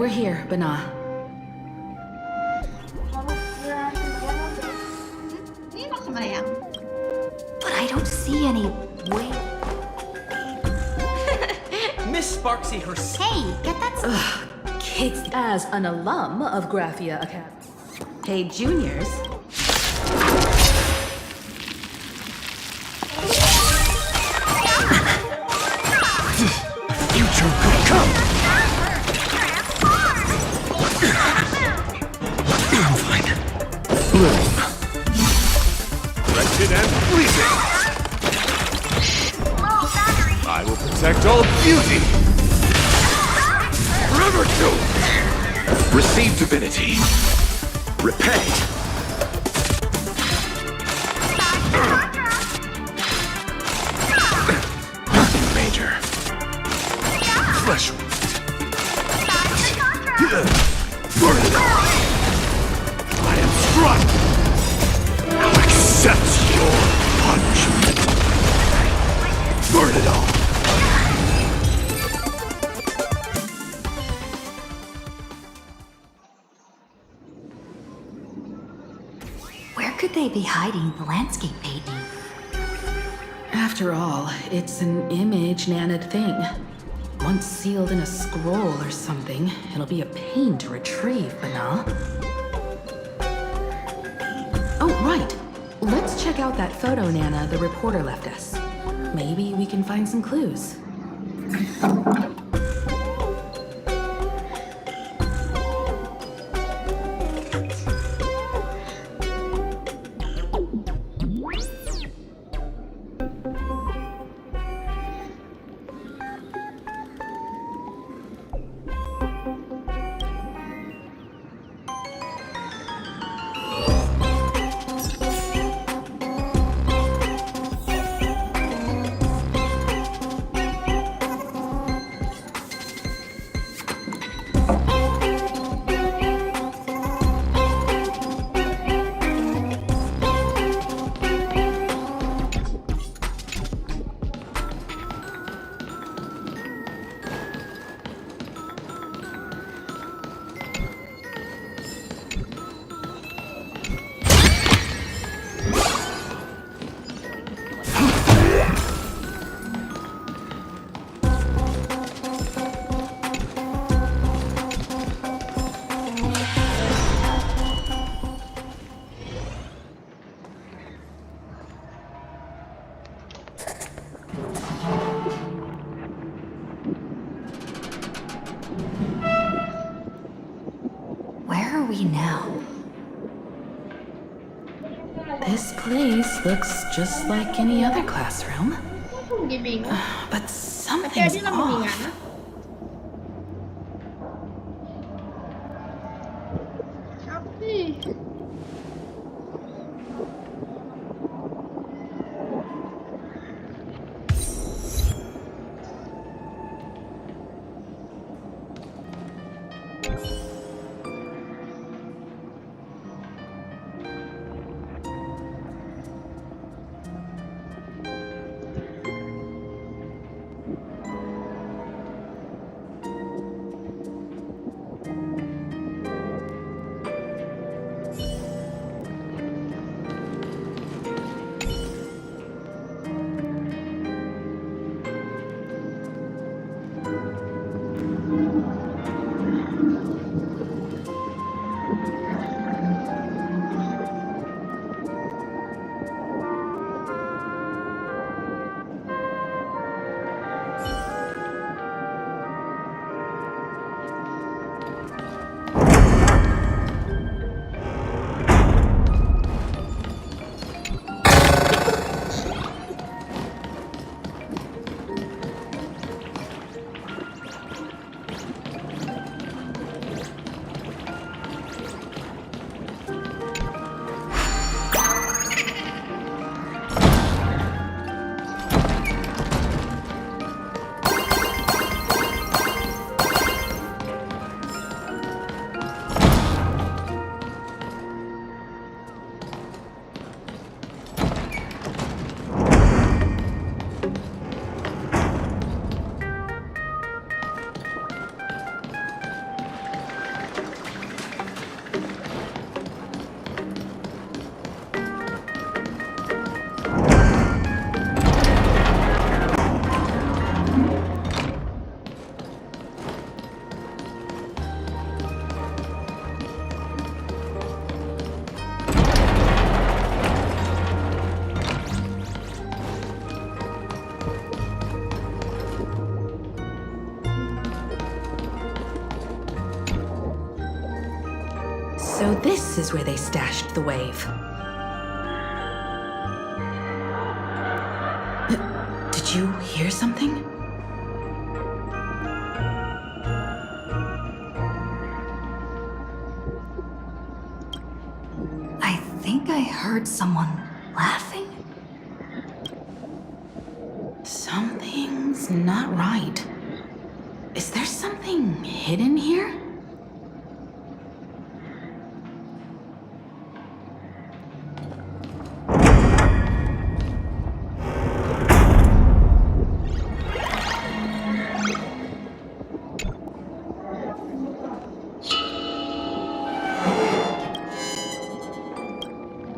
We're here, Bana. But I don't see any way. Miss Sparksy herself. Hey, get that. Kids, as an alum of Graphia Academy. Hey, juniors. Future could come! I'm fine. Bloom. Wretched and pleasing! I will protect all beauty! Forever to receive divinity. Repay. Nothing major. Flesh wound. Burn it all. I am struck. Now accept your punishment. Burn it all. Where could they be hiding the landscape painting? After all, it's an image nanted thing. Once sealed in a scroll or something, it'll be a pain to retrieve, Bana. Oh, right. Let's check out that photo Nana the reporter left us. Maybe we can find some clues. Where are we now? This place looks just like any other classroom. Hindi bingo. But Pwede something's na huminga off. na. Sabi. So this is where they stashed the wave. Did you hear something? I think I heard someone laughing. Something's not right. Is there something hidden here?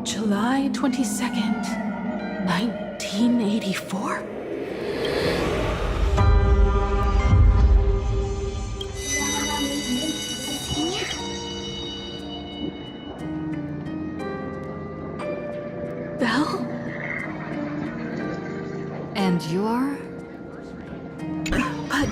July 22nd, 1984? Belle? And you're? But...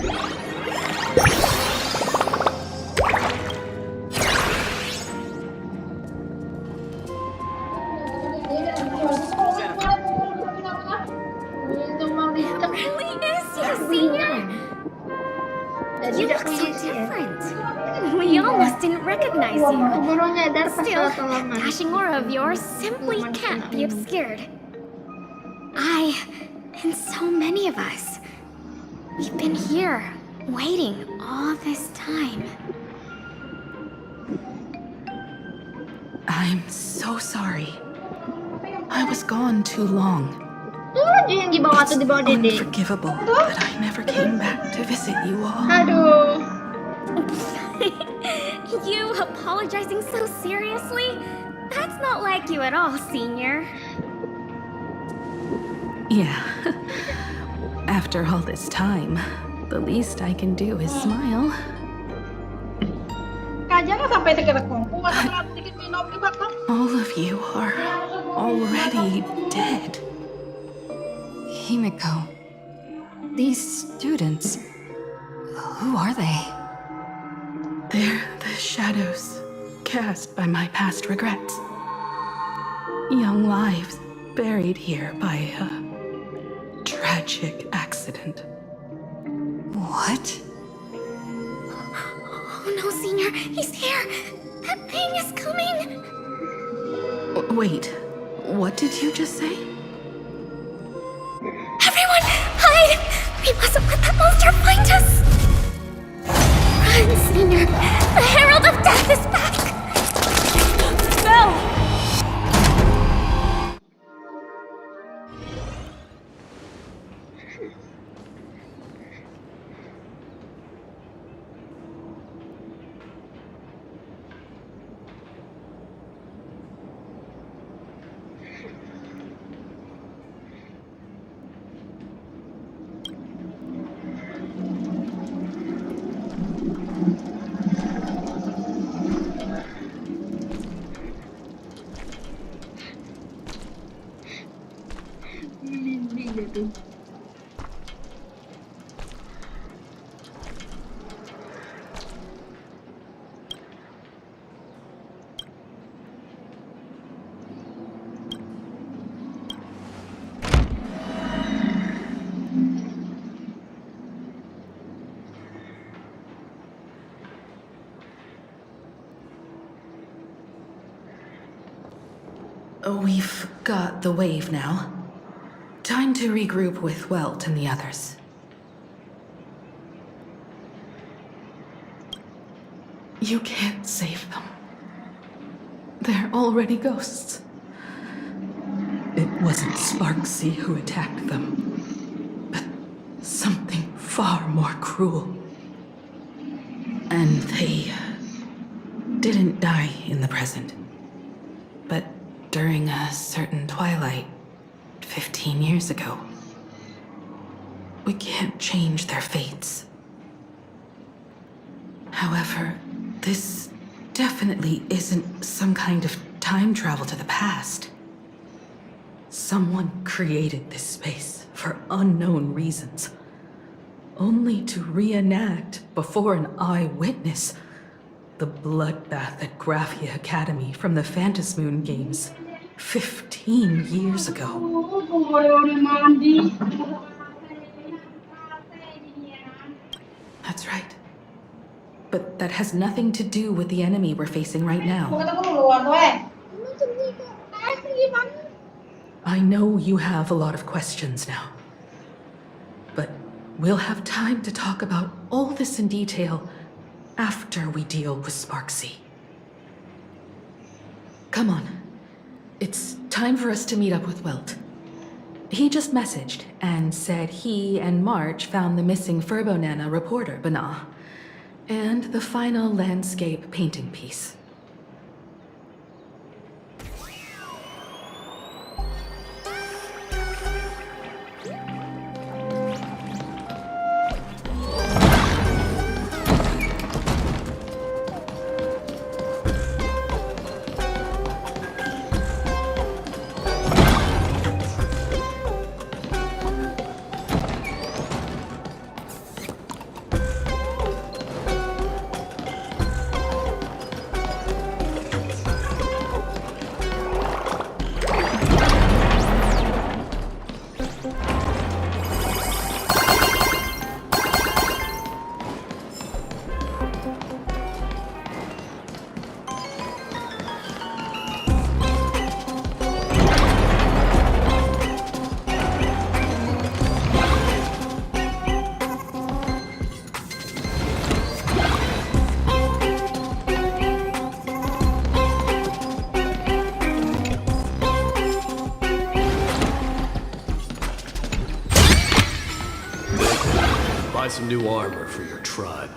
Really is you, Senior. You look so different. We almost didn't recognize you. Baru nyadar pas Still, lewat that halaman. dashing aura of yours simply can't be obscured. I, and so many of us, we've been here, waiting all this time. I'm so sorry. I was gone too long. Tuh aja yang di bawah tuh di bawah Dede. Unforgivable that I never came back to visit you all. Aduh. You apologizing so seriously? That's not like you at all, Senior. Yeah. After all this time, the least I can do is smile. Kaja nggak sampai tekuk-tekuk. Nggak dikit minum di belakang. All of you are already dead. Himiko. These students. Who are they? They're the shadows cast by my past regrets. Young lives buried here by a tragic accident. What? Oh no, Senior, he's here! That thing is coming! Wait, what did you just say? Everyone, hide! We mustn't let that monster find us! Run, Senior! The Herald of Death is back! Belle! Mimpi gitu. We've got the wave now. Time to regroup with Welt and the others. You can't save them. They're already ghosts. It wasn't Sparksy who attacked them, but something far more cruel. And they didn't die in the present, but during a certain twilight 15 years ago. We can't change their fates. However, this definitely isn't some kind of time travel to the past. Someone created this space for unknown reasons, only to reenact before an eyewitness the bloodbath at Graphia Academy from the Phantasmoon games 15 years ago. That's right. But that has nothing to do with the enemy we're facing right now. I know you have a lot of questions now. But we'll have time to talk about all this in detail after we deal with Sparksy. Come on. It's time for us to meet up with Welt. He just messaged and said he and March found the missing Furbonana reporter, Bana, and the final landscape painting piece. Buy some new armor for your tribe.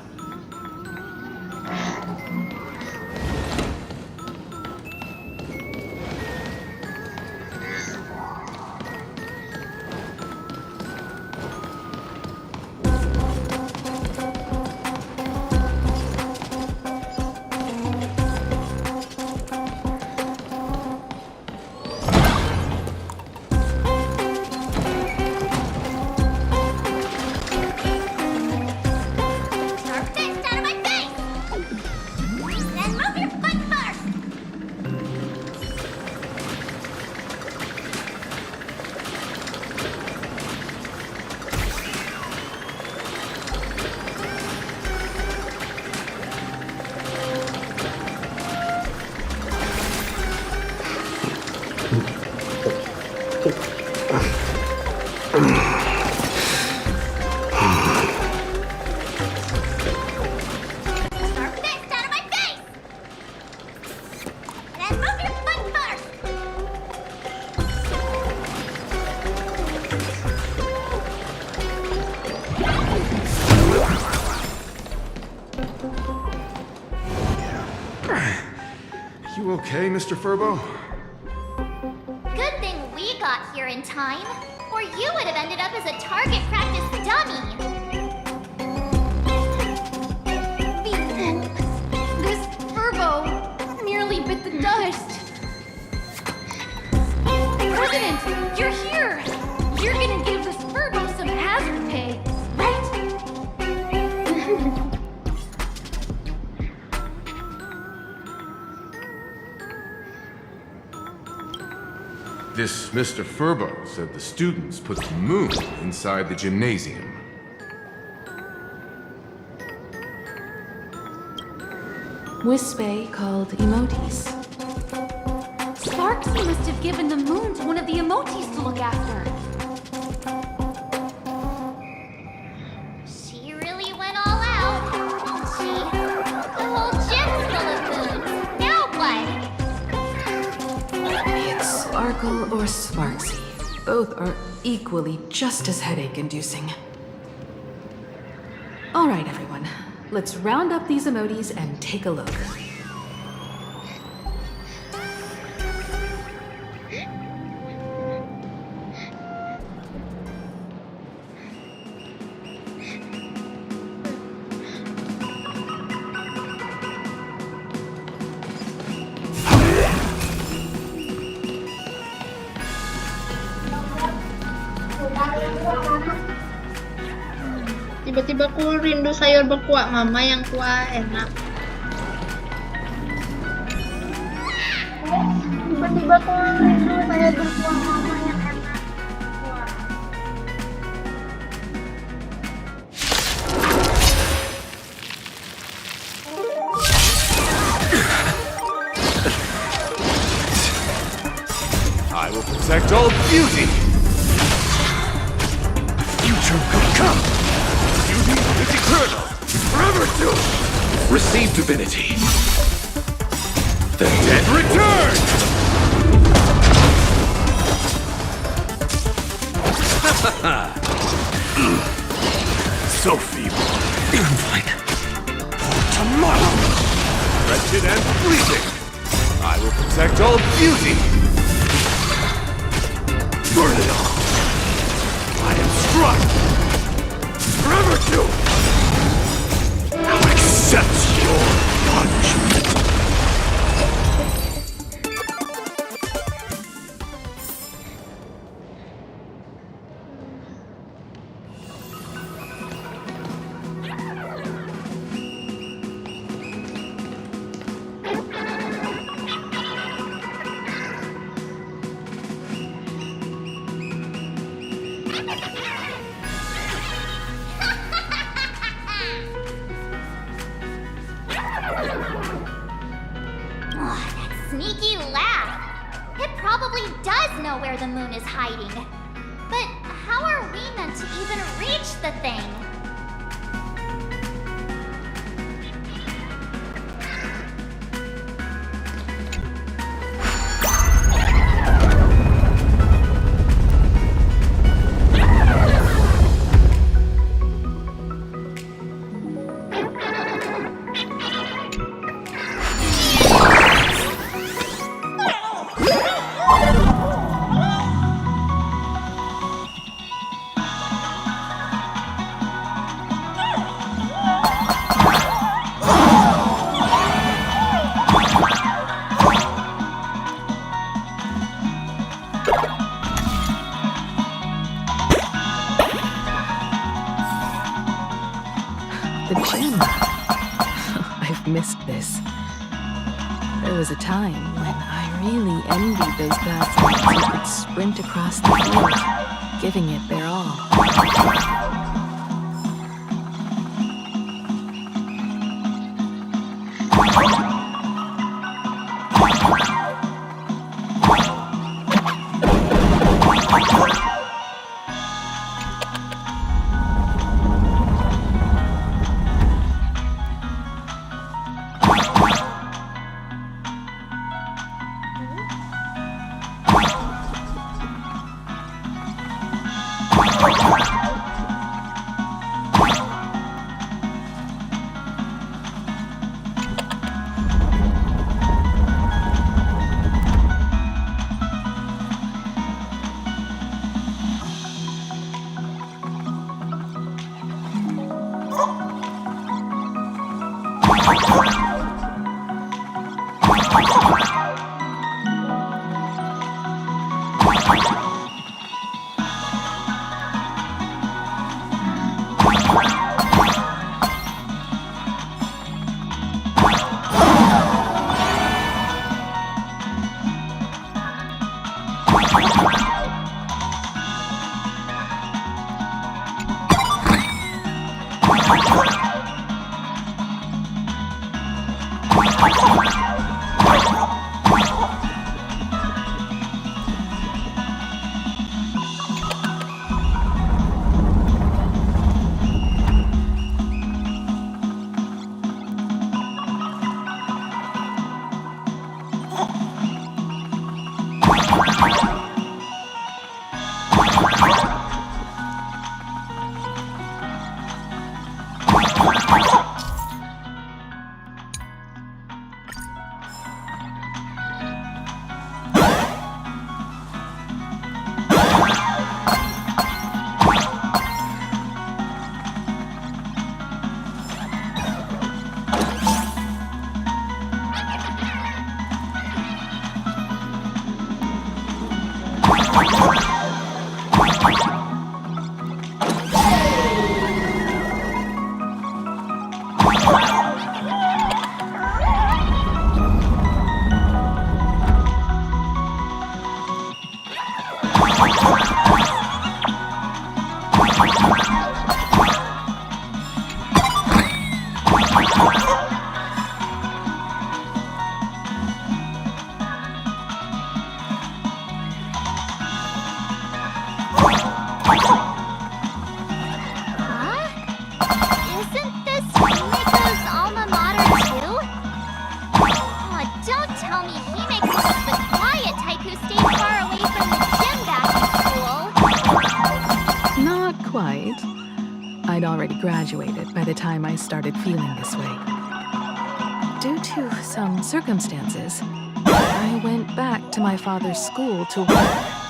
You okay, Mr. Furbo? Good thing we got here in time, or you would have ended up as a target practice dummy. This Furbo nearly bit the dust. President, you're here! You're gonna give this Furbo some hazard pay, right? This Mr. Furbo said the students put the moon inside the gymnasium. Wispe called emotes. Sparksy must have given the moon to one of the emotes to look after. She really went all out, didn't she? The whole gym's full of moons. Now what? It's Sparkle or Sparksy. Both are equally just as headache-inducing. All right, everyone. Let's round up these emotes and take a look. Tiba-tiba aku rindu sayur berkuah mama yang kuah enak. Tiba-tiba tuh rindu saya berbuah mama yang enak. Wah. I will protect all beauty! Future will come! Beauty is eternal! Forever to! Receive divinity! The dead return! So feeble. I'm fine. For tomorrow! Wretched and fleeting! I will protect all beauty! Burn it all! I am struck! Forever to! Now accept your punishment! Sneaky laugh. It probably does know where the moon is hiding. But how are we meant to even reach the thing? The gym. I've missed this. There was a time when I really envied those guys who could sprint across the field, giving it their all. I'd already graduated by the time I started feeling this way. Due to some circumstances, I went back to my father's school to work.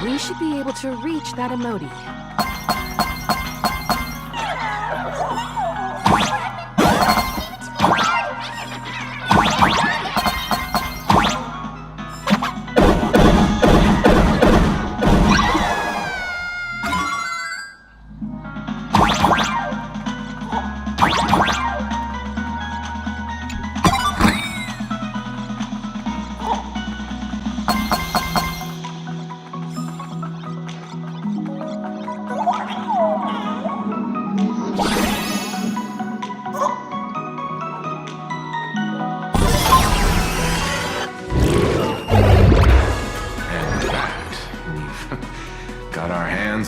We should be able to reach that emoji.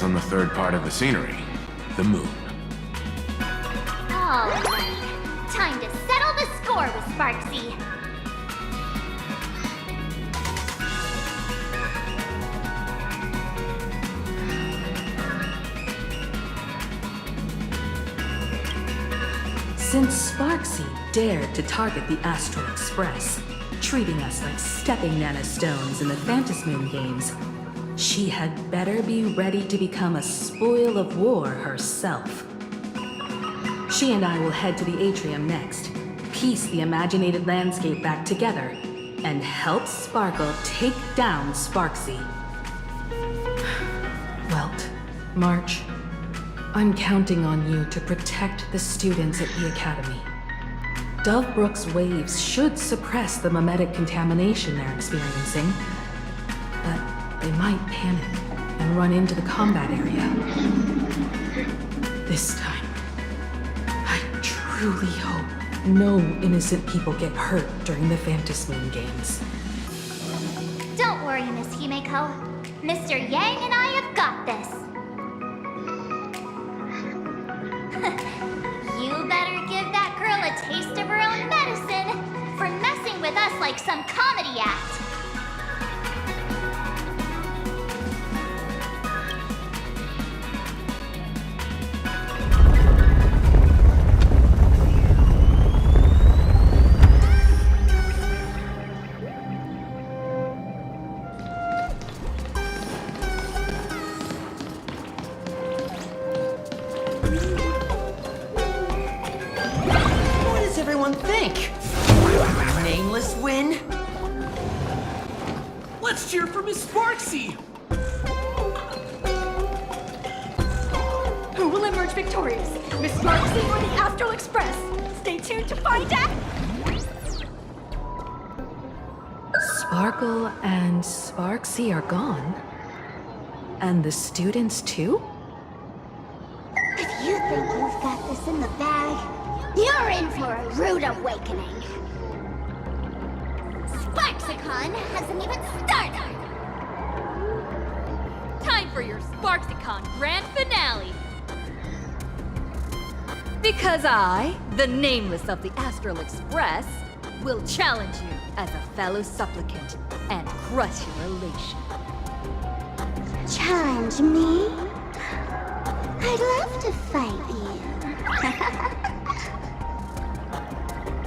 On the third part of the scenery, the moon. All right. Time to settle the score with Sparksy. Since Sparksy dared to target the Astral Express, treating us like stepping nanostones in the Phantasmoon games, she had better be ready to become a spoil of war herself. She and I will head to the atrium next, piece the imaginated landscape back together, and help Sparkle take down Sparksy. Welt, March, I'm counting on you to protect the students at the Academy. Dovebrook's waves should suppress the mimetic contamination they're experiencing, but they might panic and run into the combat area. This time, I truly hope no innocent people get hurt during the Phantasm Moon games. Don't worry, Miss Himeko. Mr. Yang and I have got this. You better give that girl a taste of her own medicine for messing with us like some comedy act. What does everyone think? Nameless win? Let's cheer for Miss Sparksy! Who will emerge victorious? Miss Sparksy or the Astral Express? Stay tuned to find out! Sparkle and Sparksy are gone. And the students too? If you think you've got this in the bag, you're in for a rude awakening. Sparksicon hasn't even started! Time for your Sparksicon grand finale! Because I, the nameless of the Astral Express, will challenge you as a fellow supplicant and crush your elation. Challenge me? I'd love to fight you.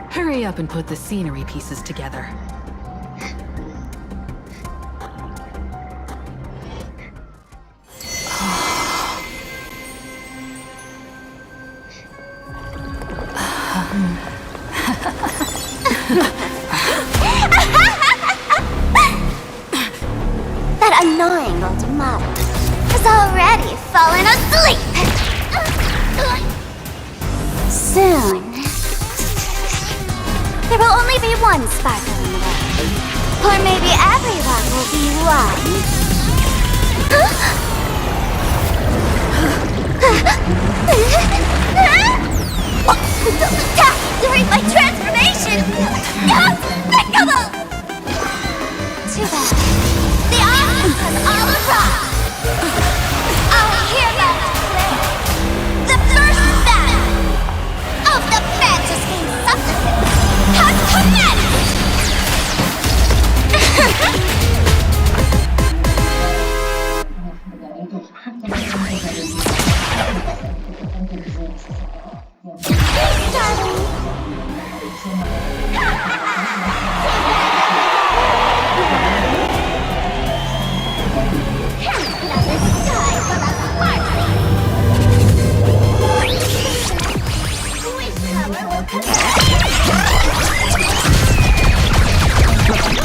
Hurry up and put the scenery pieces together. That annoying old model has already fallen asleep. Soon, there will only be one sparkle in the world. Or maybe everyone will be Those attacks during my transformation! Despicable! Too bad. The audience has all arrived! I hereby declare the first battle of the Phantasm Supplicants has commenced!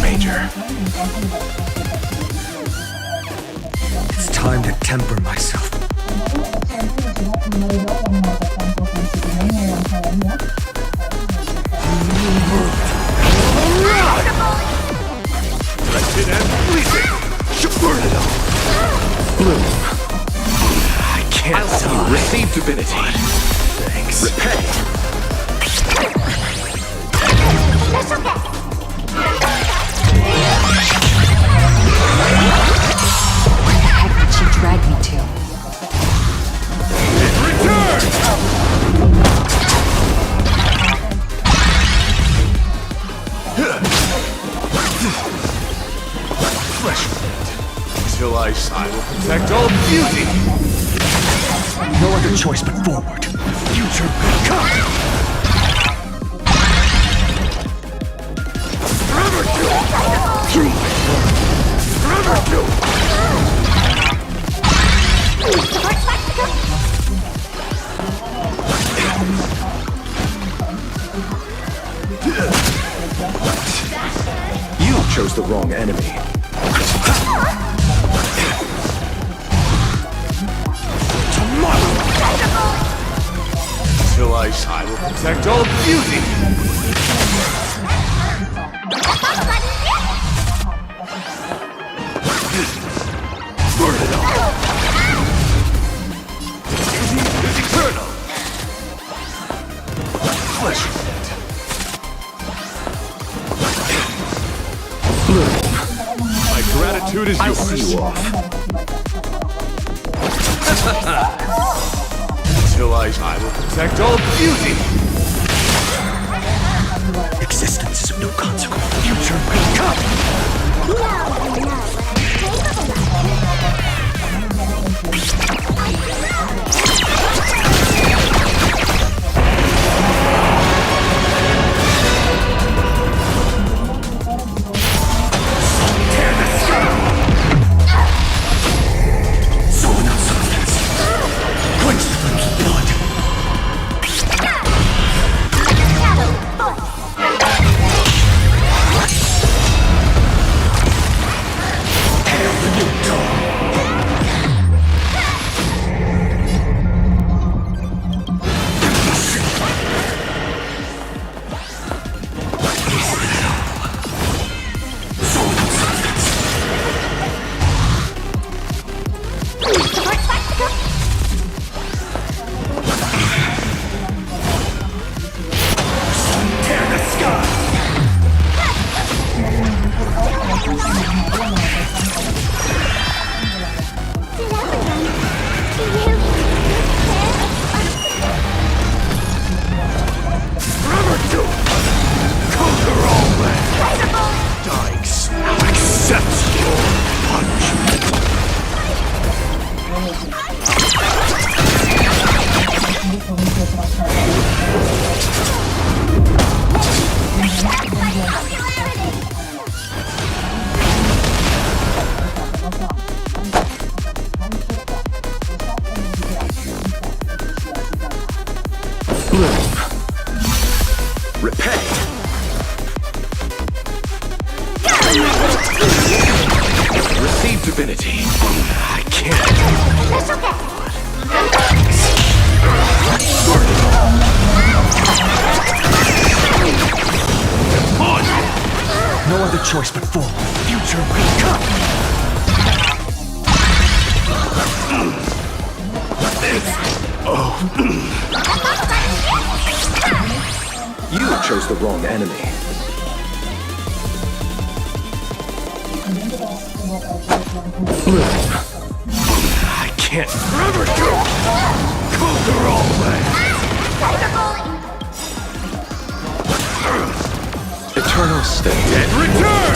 Major. It's time to temper myself. Wretched and bleeding! Burn it up! Bloom. I can't die. Receive divinity. Thanks. Repay. Where the heck did she drag me to? Return! Fresh wind. Till I will protect all beauty. No other choice but forward. Future will come. Forever kill. Forever kill. You chose the wrong enemy. Till I will protect all beauty. Burn it all. Beauty is eternal. accomplishment! Bloom. My gratitude is yours. I'll see you off. Until I will protect all beauty! Existence is of no consequence. The future will come! Divinity. I can't. That's okay. No other choice but fall. Future will come. You chose the wrong enemy. I can't forever go. Conquer all lands. Eternal state and return.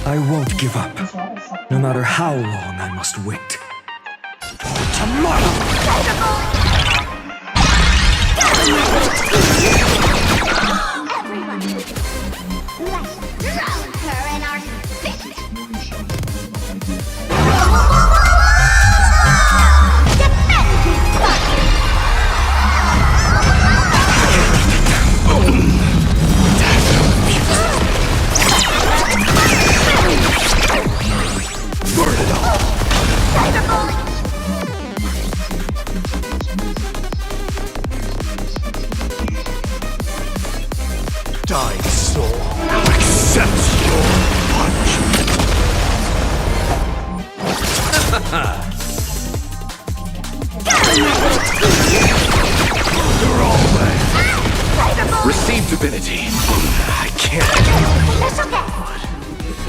I won't give up, no matter how long I must wait. Tomorrow! Everyone, let's drown her in our spit! Defend his body! Burn it all! Dying soul, accept your punishment! You're all right. Receive divinity. I can't. That's okay.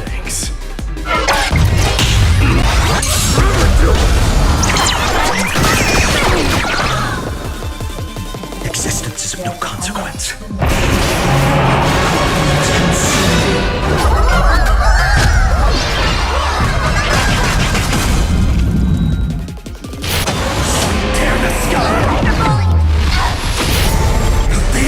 Thanks. Existence is of no consequence. Tear the sky! The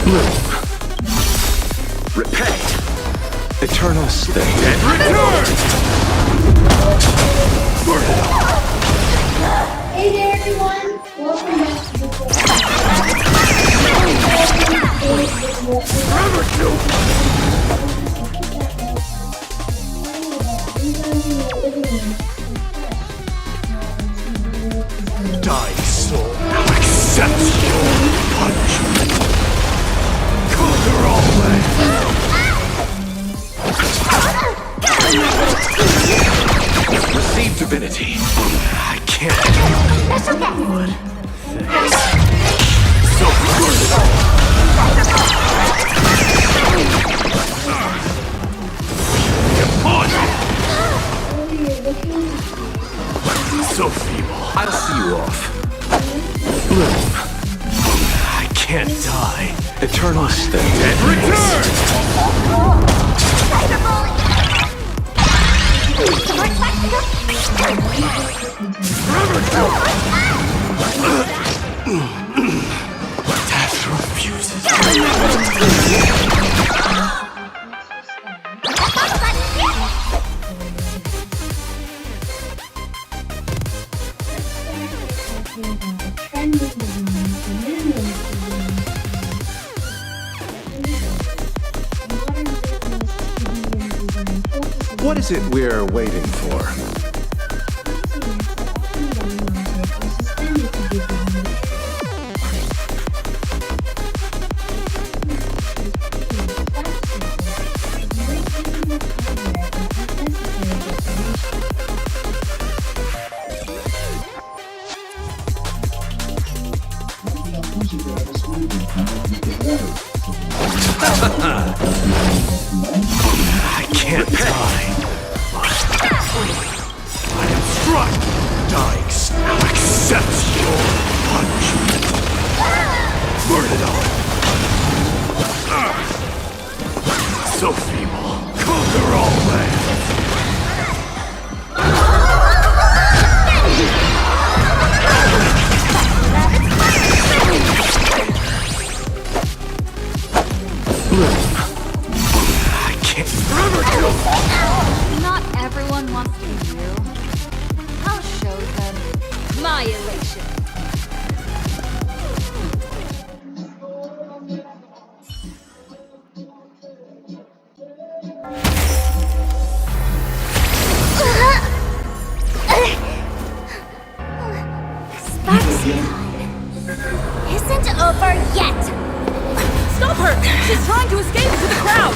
Bloom. Repay. Eternal state. And return! Burn it all. Hey there, everyone. Welcome back to the Die, soul. Now accept your punishment. Conquer all lands. Receive divinity. I can't. That's okay. Thanks. So burn it all. Upon you. So feeble. I'll see you off. Bloom. I can't die. Eternal state. And return! Death refuses. What is it we're waiting for? I can't die. I am struck. Dying. Now accept your punishment. Burn it all. So feeble. Conquer all lands. Bloom. I can't forever kill. Not everyone wants to be you. I'll show them my elation. Sparksy isn't over yet. Stop her! She's trying to escape into the crowd!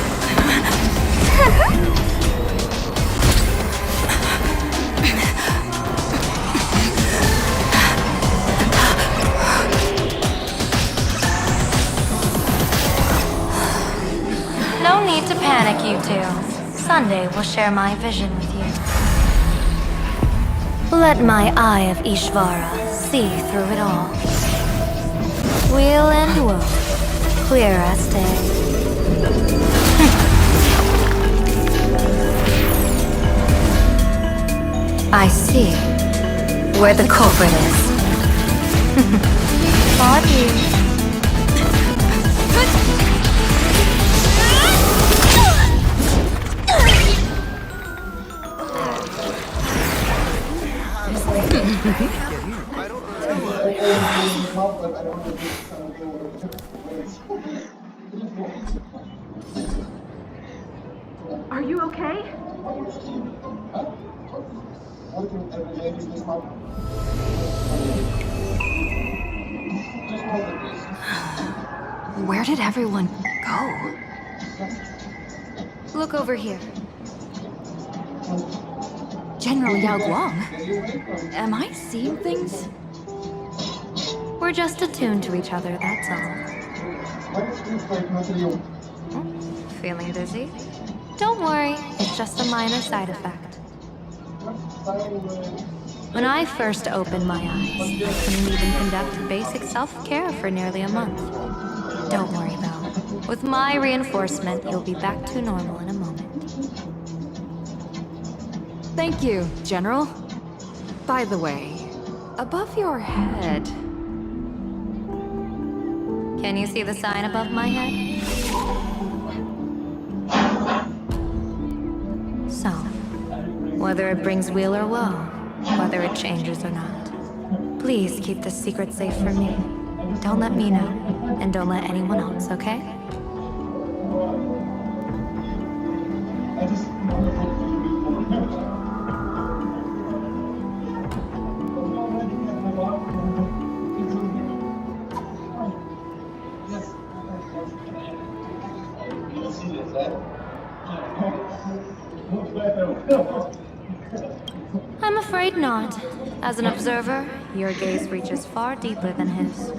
No need to panic, you two. Sunday will share my vision with you. Let my eye of Ishvara see through it all. Weal and woe, clear as day. I see where the culprit is. Body. Are you okay? Where did everyone go? Look over here. General Yao Guang? Am I seeing things? We're just attuned to each other, that's all. Feeling dizzy? Don't worry, it's just a minor side effect. When I first opened my eyes, I couldn't even conduct basic self-care for nearly a month. Don't worry though. With my reinforcement, you'll be back to normal in a moment. Thank you, General. By the way, above your head, Can you see the sign above my head? So, whether it brings weal or woe, whether it changes or not, please keep this secret safe from me. Don't let me know, and don't let anyone else, okay? I'm afraid not. As an observer, your gaze reaches far deeper than his.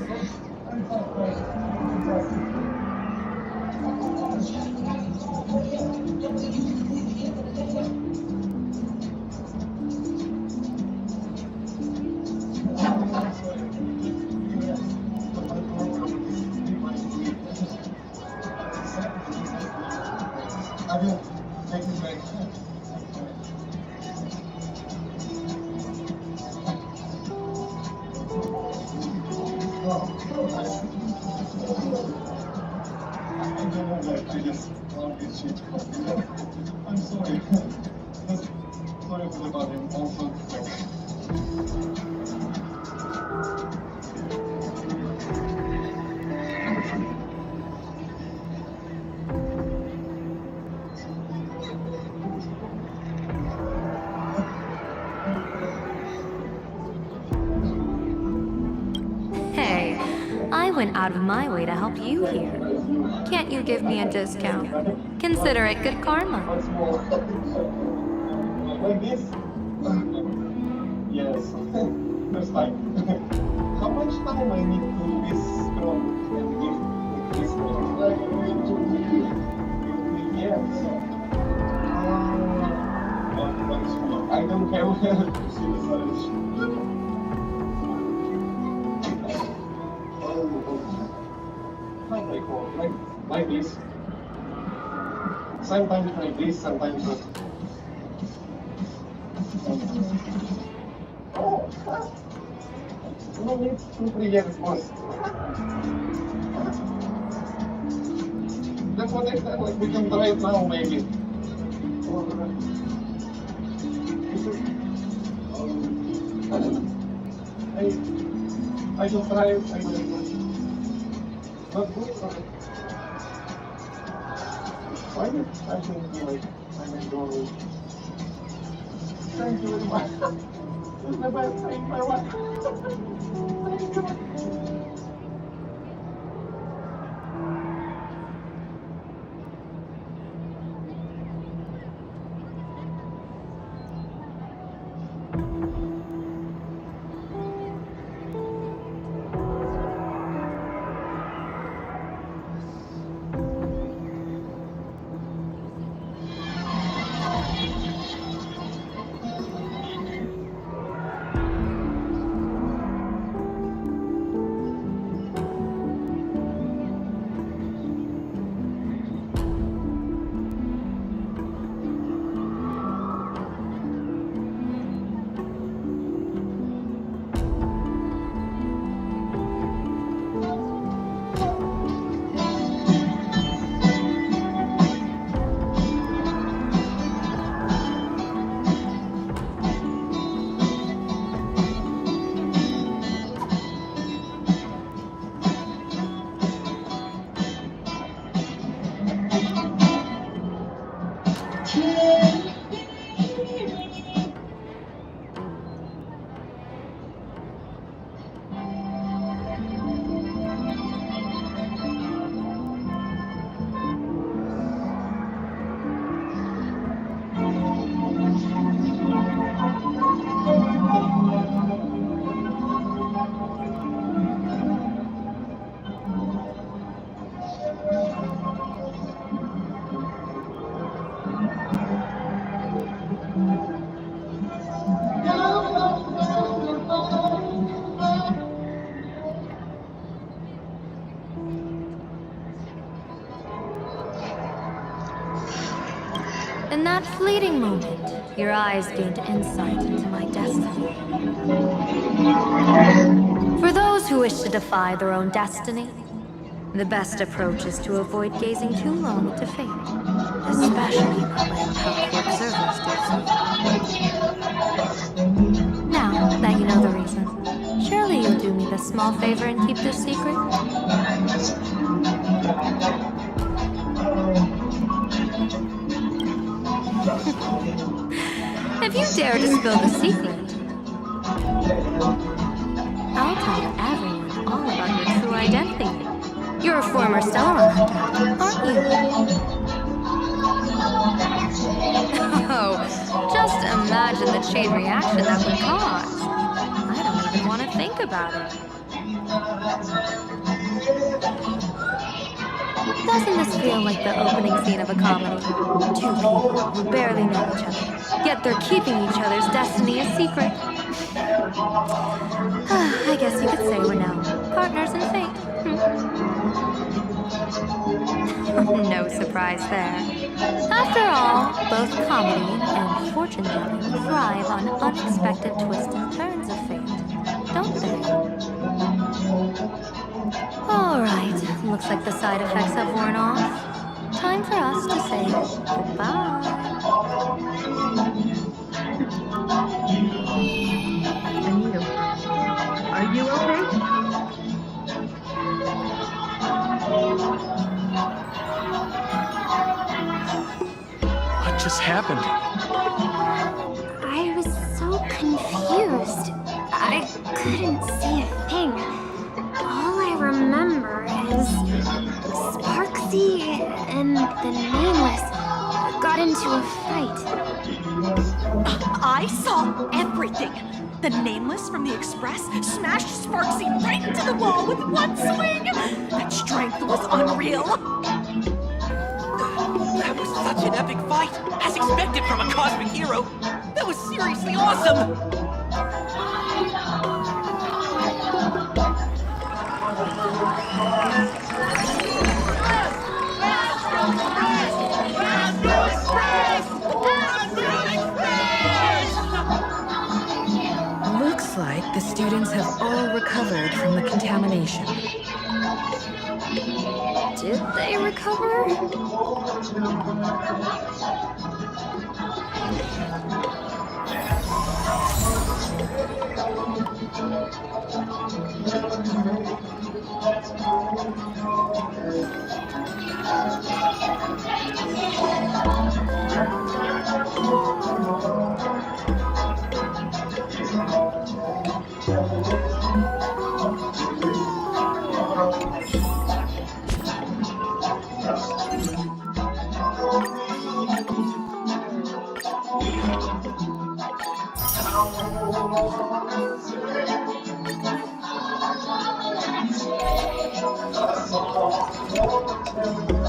I'm sorry. Sorry about him also. Hey, I went out of my way to help you here. Can't you give me a discount? Consider it good karma. Like this? Yes. That's fine. How much time I need to this from this like 2 years? I don't have to see the solution. Like this. Sometimes like this, sometimes like oh, no need 2-3 years first. That's what I said, like we can try it now maybe. I just try it, I don't know. Not good, so why did I think like I'm enjoying? Thank you very much. This is the best thing in my life. Thank you. In that fleeting moment, your eyes gained insight into my destiny. For those who wish to defy their own destiny, The best approach is to avoid gazing too long into fate, especially not letting powerful observers do so. Now that you know the reason, surely you'll do me the small favor and keep this secret? If you dare to spill the secret, I'll tell everyone all about your true identity. You're a former Stellaron hunter, aren't you? Oh, just imagine the chain reaction that would cause. I don't even want to think about it. Doesn't this feel like the opening scene of a comedy? Two people who barely know each other, yet they're keeping each other's destiny a secret. I guess you could say we're now partners in fate. No surprise there. After all, both comedy and fortune telling thrive on unexpected twists and turns of fate, don't they? Alright, looks like the side effects have worn off. Time for us to say goodbye. Anita, are you okay? What just happened? I was so confused. I couldn't see a thing. All I remember is Sparksy and the Nameless got into a fight. I saw everything. The Nameless from the Express smashed Sparksy right into the wall with one swing. That strength was unreal. That was such an epic fight, as expected from a cosmic hero. That was seriously awesome. Looks like the students have all recovered from the contamination. Did they recover?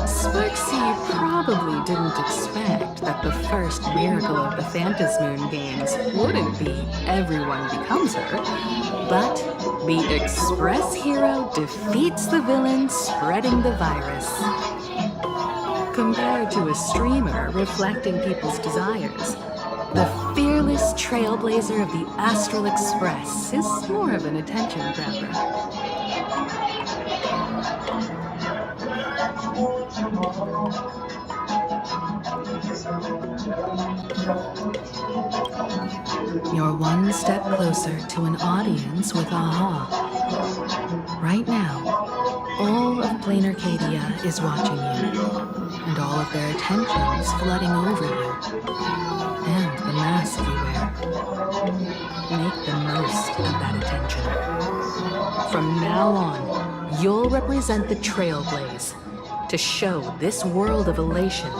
Sparksy probably didn't expect that the first miracle of the Phantasmoon games wouldn't be everyone becomes her, but the Express hero defeats the villain spreading the virus. Compared to a streamer reflecting people's desires, the fearless trailblazer of the Astral Express is more of an attention grabber. You're one step closer to an audience with AHA. Right now, all of Plain Arcadia is watching you, and all of their attention is flooding over you, and the mask you wear. Make the most of that attention. From now on, you'll represent the Trailblaze to show this world of elation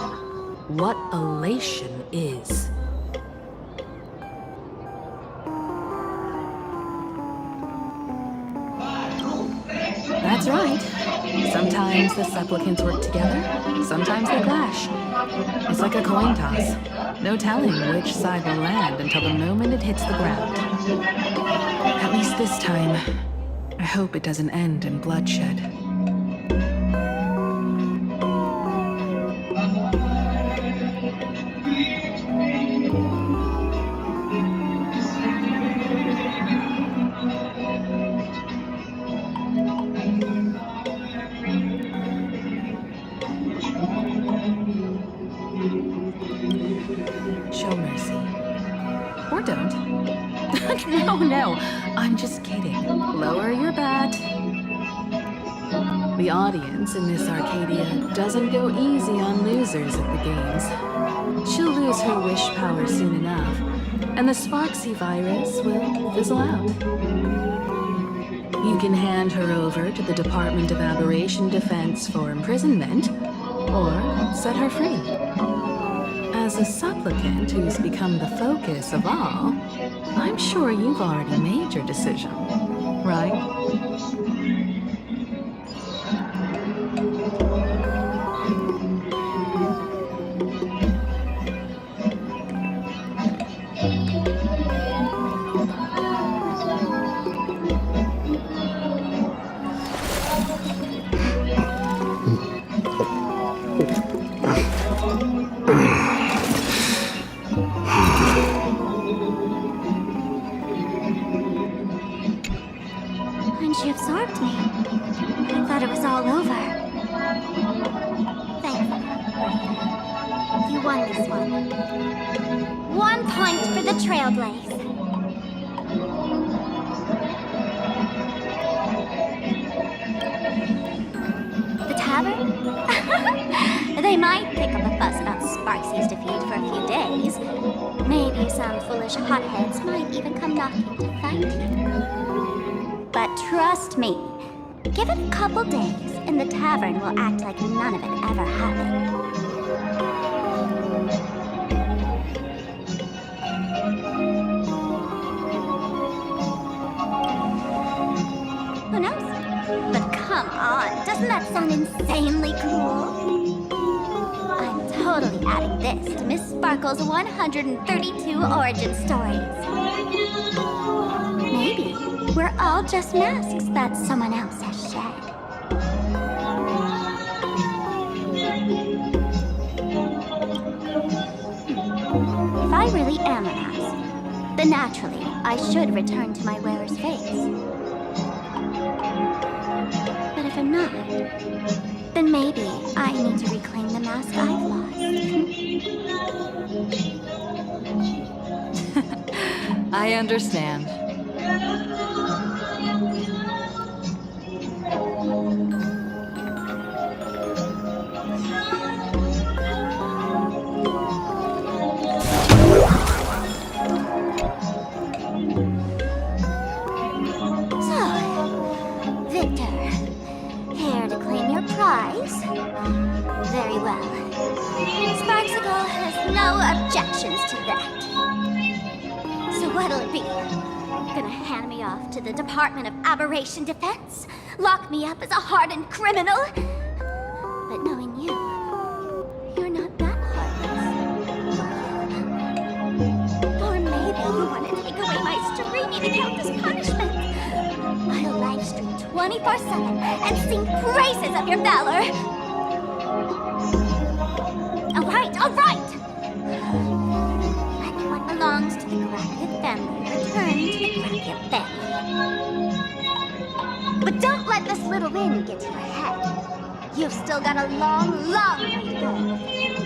what elation is. That's right. Sometimes the supplicants work together, sometimes they clash. It's like a coin toss. No telling which side will land until the moment it hits the ground. At least this time, I hope it doesn't end in bloodshed. show mercy. Or don't. No, I'm just kidding. Lower your bat. The audience in Miss Arcadia doesn't go easy on losers at the games. She'll lose her wish power soon enough, and the Sparksy virus will fizzle out. You can hand her over to the Department of Aberration Defense for imprisonment, or set her free. As a supplicant who's become the focus of all, I'm sure you've already made your decision, right? When she absorbed me, I thought it was all over. Thanks. You won this one. 1 point for the Trailblaze. The tavern? They might pick up a fuss about Sparksy's defeat for a few days. Maybe some foolish hotheads might even come knocking to fight you. But trust me, give it a couple days and the tavern will act like none of it ever happened. Who knows? But come on, doesn't that sound insanely cool? I'm totally adding this to Miss Sparkle's 132 origin stories. Maybe we're all just masks that someone else has shed. If I really am a mask, then naturally I should return to my wearer's face. But if I'm not, then maybe I need to reclaim the mask I've lost. I understand. Very well. Sparksicle has no objections to that. So what'll it be? Gonna hand me off to the Department of Aberration Defense? Lock me up as a hardened criminal? But knowing you, you're not that heartless. Or maybe you want to take away my streaming account as punishment. I'll live stream 24/7 and sing praises of your valor. All right! Let what belongs to the Gracia family return to the Gracia family. But don't let this little win get to your head. You've still got a long, long way to go with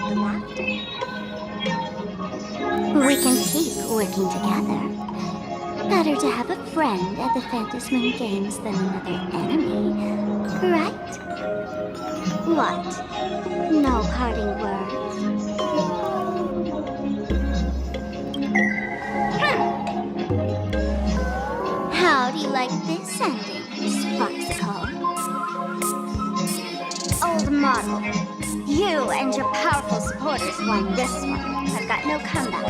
the laughter. We can keep working together. Better to have a friend at the Phantasmin Games than another enemy, right? What? No parting words? How do you like this ending, Sparksicle? Old model, you and your powerful supporters won this one. I've got no comeback.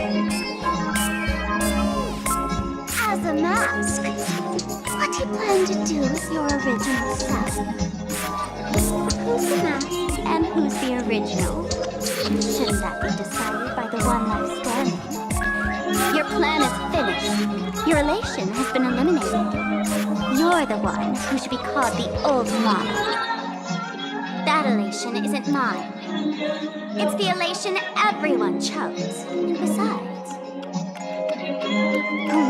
As a mask, what do you plan to do with your original self? Who's the mask and who's the original? Shouldn't that be decided by the one left standing? Your plan is finished. Your elation has been eliminated. You're the one who should be called the old model. That elation isn't mine. It's the elation everyone chose. And besides,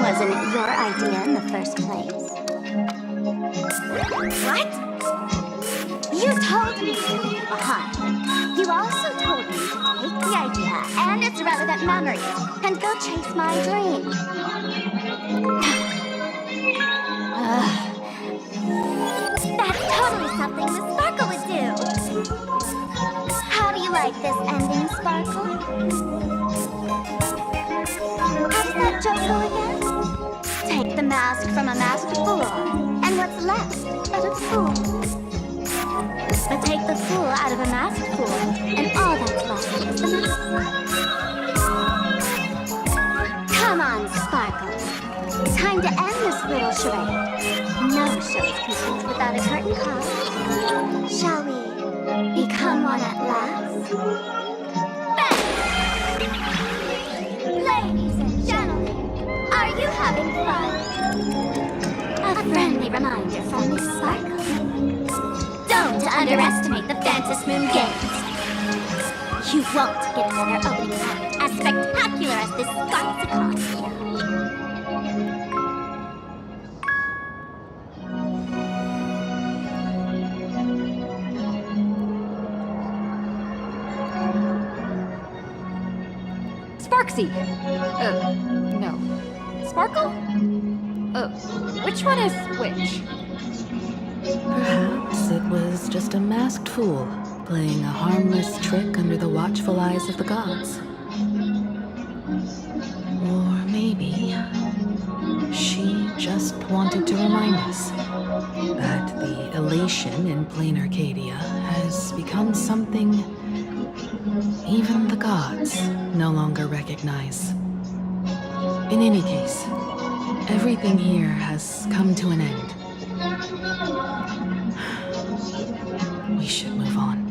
wasn't it your idea in the first place? What? You told me to leave it behind. You also told me to take the idea and its relevant memories and go chase my dream. That's totally something Miss Sparkle would do. How do you like this ending, Sparkle? How does that joke go again? Take the mask from a masked fool, and what's left but a fool. But take the fool out of a masked fool, and all that's left is the mask. Come on, Sparkle. Time to end this little charade. No show is complete without a curtain call. Shall we become one at last? Bang! Ladies and gentlemen, are you having fun? A friendly reminder from Miss Sparkle. Don't underestimate the Phantom Moon Games. You won't get another opening night as spectacular as this Sparksicon. Sparksy! No. Sparkle? Which one is which? Perhaps it was just a masked fool playing a harmless trick under the watchful eyes of the gods. Or maybe she just wanted to remind us that the elation in plain Arcadia has become something even the gods no longer recognize. In any case, everything here has come to an end. We should move on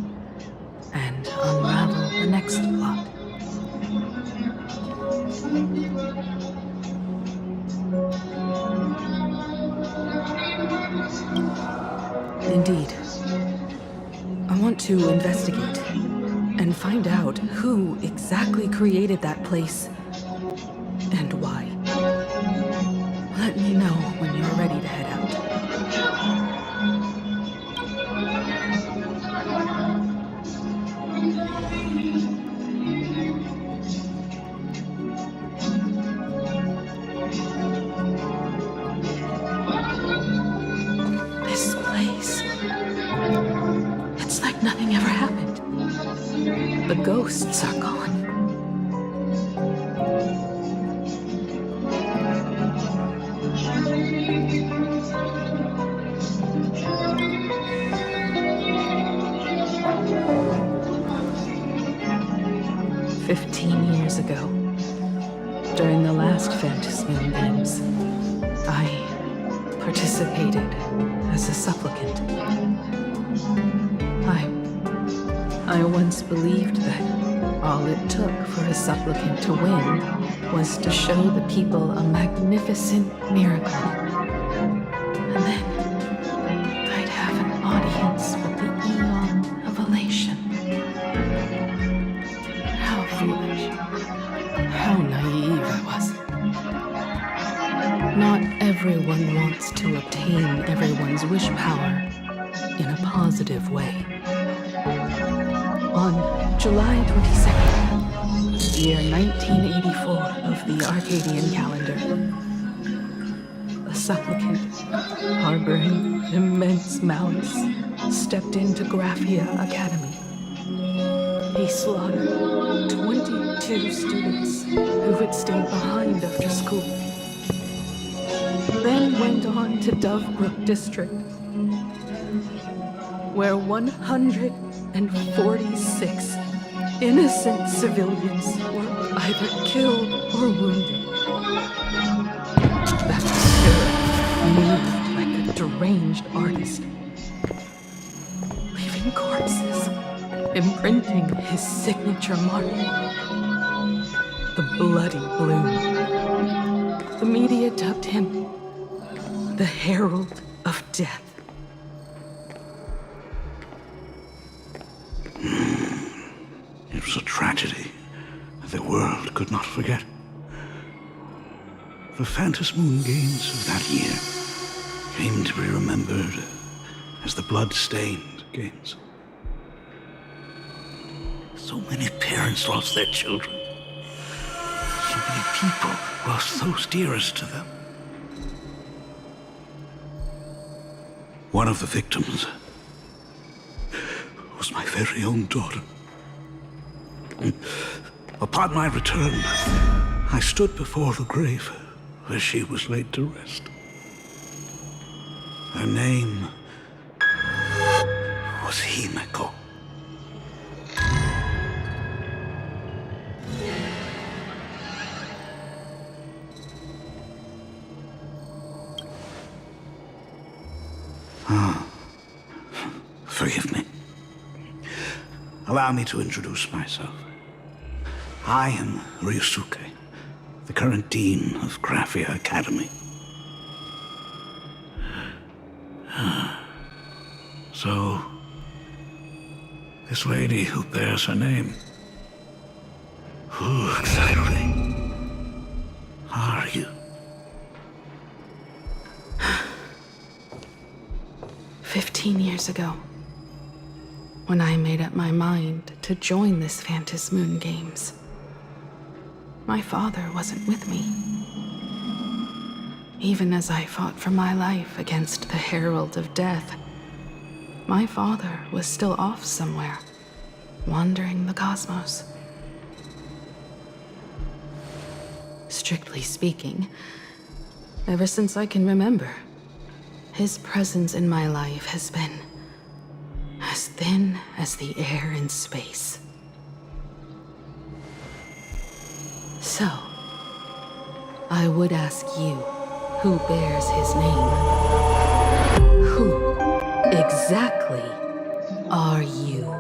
and unravel the next plot. Indeed. I want to investigate and find out who exactly created that place and why. Let me know when you're ready to head out. 15 years ago, during the last Phantasmoon Games, I participated as a supplicant. I once believed that all it took for a supplicant to win was to show the people a magnificent miracle. And then I'd have an audience with the Eon of Elation. How foolish. How naive I was. Not everyone wants to obtain everyone's wish power in a positive way. On July 22nd, year 1984 of the Arcadian calendar, a supplicant harboring immense malice stepped into Graphia Academy. He slaughtered 22 students who had stayed behind after school, then went on to Dovebrook District, where 146 innocent civilians were either killed or wounded. That spirit moved like a deranged artist, leaving corpses, imprinting his signature mark, the Bloody Bloom. The media dubbed him the Herald of Death. It was a tragedy that the world could not forget. The Phantasmoon Games of that year came to be remembered as the Blood-Stained Games. So many parents lost their children. people lost those dearest to them. One of the victims was my very own daughter. Upon my return, I stood before the grave where she was laid to rest. Her name was Himeko. Forgive me. Allow me to introduce myself. I am Ryusuke, the current dean of Graphia Academy. So, this lady who bears her name, who exactly are you? 15 years ago, when I made up my mind to join this Phantasmoon Games, my father wasn't with me. Even as I fought for my life against the Herald of Death, my father was still off somewhere, wandering the cosmos. Strictly speaking, ever since I can remember, his presence in my life has been as thin as the air in space. So, I would ask you, who bears his name? Who exactly are you?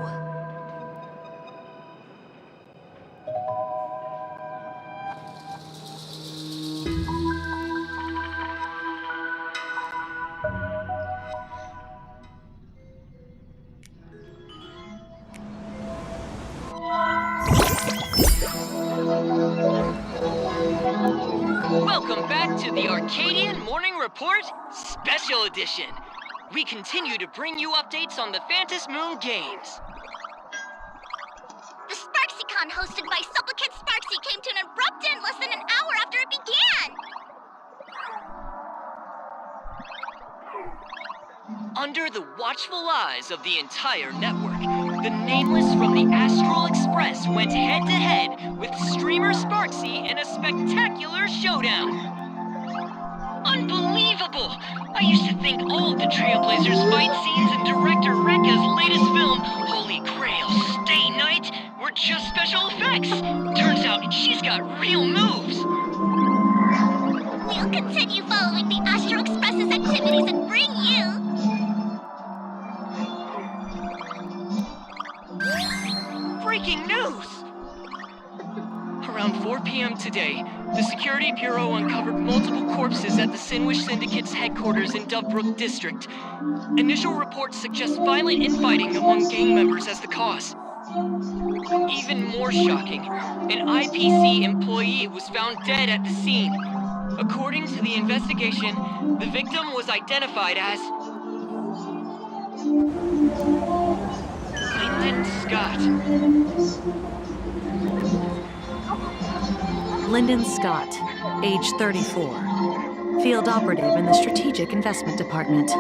Welcome back to the Arcadian Morning Report Special Edition. We continue to bring you updates on the Phantasmoon Games. The SparksyCon hosted by Supplicant Sparksy came to an abrupt end less than an hour after it began. Under the watchful eyes of the entire network, the Nameless from the Astral Express went head-to-head with streamer Sparksy in a spectacular showdown. Unbelievable! I used to think all of the Trailblazers' fight scenes in director Rekka's latest film, Holy Grail Stay Night, were just special effects. Turns out she's got real moves. We'll continue following the Astral Express's activities and bring you... Breaking news! Around 4 p.m. today, the Security Bureau uncovered multiple corpses at the Sinwish Syndicate's headquarters in Dovebrook District. Initial reports suggest violent infighting among gang members as the cause. Even more shocking, an IPC employee was found dead at the scene. According to the investigation, the victim was identified as... Lyndon Scott. Lyndon Scott, age 34. Field operative in the Strategic Investment Department.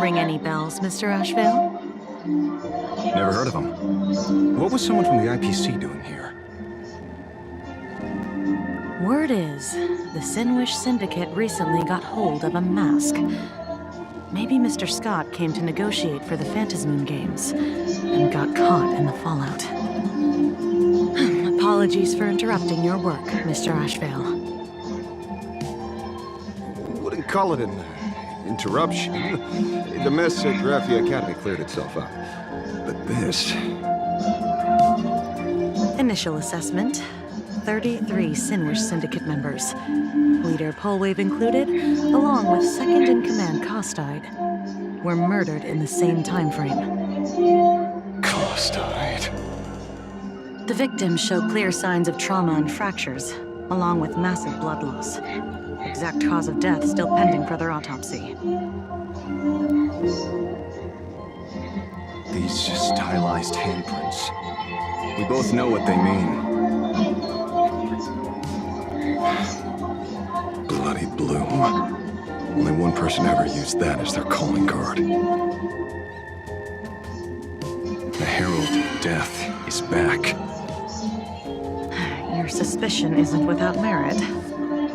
Ring any bells, Mr. Ashvale? Never heard of him. What was someone from the IPC doing here? Word is, the Sinwish Syndicate recently got hold of a mask. Maybe Mr. Scott came to negotiate for the Phantasmoon Games and got caught in the fallout. Apologies for interrupting your work, Mr. Ashvale. Wouldn't call it an interruption. The mess at Graphia Academy cleared itself up. But this... Initial assessment. 33 Sinwish Syndicate members. Leader Polwave included, along with second-in-command Costide, were murdered in the same time frame. Costide. The victims show clear signs of trauma and fractures, along with massive blood loss. Exact cause of death still pending further autopsy. These stylized handprints. We both know what they mean. Bloody Bloom. Only one person ever used that as their calling card. The Herald of Death is back. Your suspicion isn't without merit.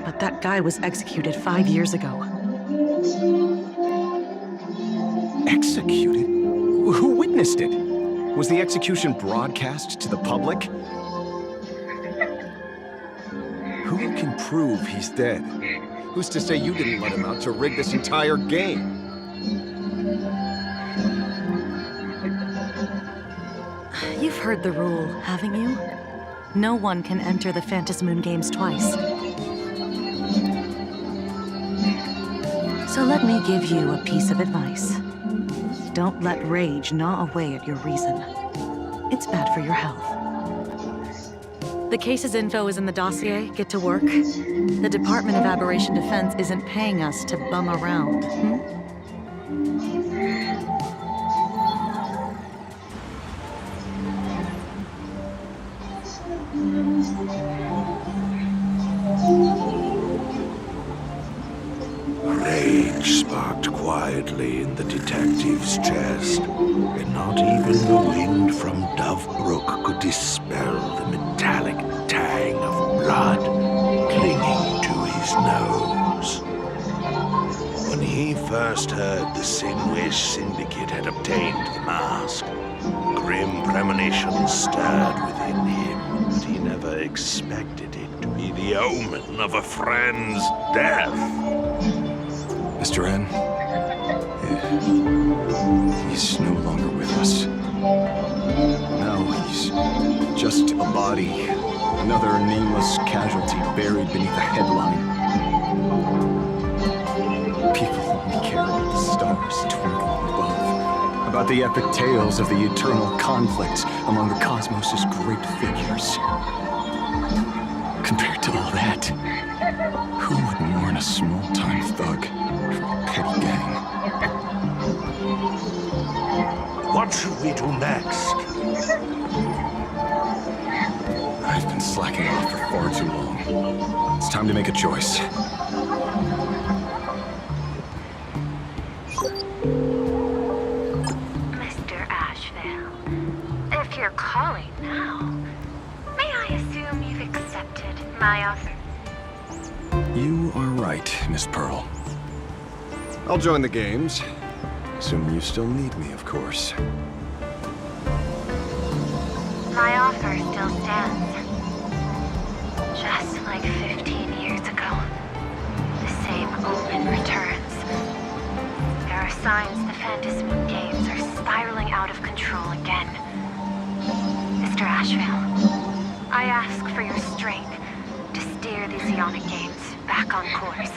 But that guy was executed 5 years ago. Executed? Who witnessed it? Was the execution broadcast to the public? Who can prove he's dead? Who's to say you didn't let him out to rig this entire game? You've heard the rule, haven't you? No one can enter the Phantasmoon Games twice. So let me give you a piece of advice. Don't let rage gnaw away at your reason. It's bad for your health. The case's info is in the dossier. Get to work. The Department of Aberration Defense isn't paying us to bum around, Rage sparked quietly in the detective's chest, and not even the wind from Dovebrook could dispel the metallic tang of blood clinging to his nose. When he first heard the Sinwish Syndicate had obtained the mask, grim premonitions stirred within him, but he never expected it to be the omen of a friend's death. Mr. N, he's no longer with us. Now he's just a body, another nameless casualty buried beneath a headline. People only care about the stars twinkling above, about the epic tales of the eternal conflicts among the cosmos' great figures. Compared to all that, who would mourn a small-time thug from a petty gang? What should we do next? I've been slacking off for far too long. It's time to make a choice. Mr. Asheville, if you're calling now, may I assume you've accepted my offer? You are right, Miss Pearl. I'll join the games. Assuming you still need me, of course. My offer still stands. Just like 15 years ago, the same omen returns. There are signs the Phantasmoon Games are spiraling out of control again. Mr. Asheville, I ask for your strength to steer these Ionic Games back on course.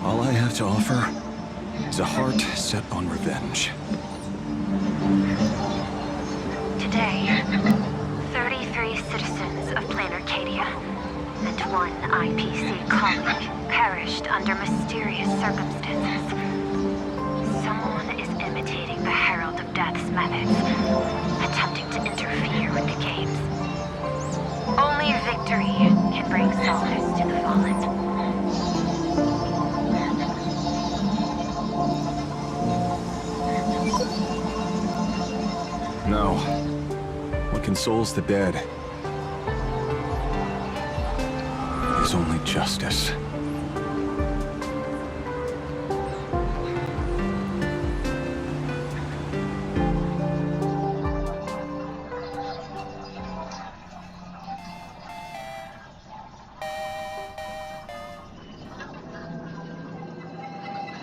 All I have to offer is a heart set on revenge. Today, 33 citizens of Plain Arcadia and one IPC colleague perished under mysterious circumstances. Someone is imitating the Herald of Death's methods, attempting to interfere with the games. Only victory can bring solace to the fallen. No. What consoles the dead is only justice.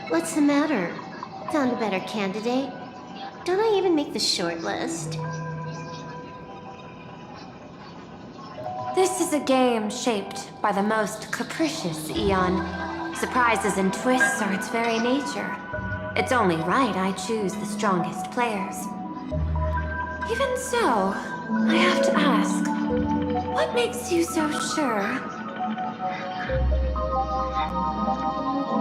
What's the matter? Found a better candidate? Don't I even make the short list? This is a game shaped by the most capricious Eon. Surprises and twists are its very nature. It's only right I choose the strongest players. Even so, I have to ask, what makes you so sure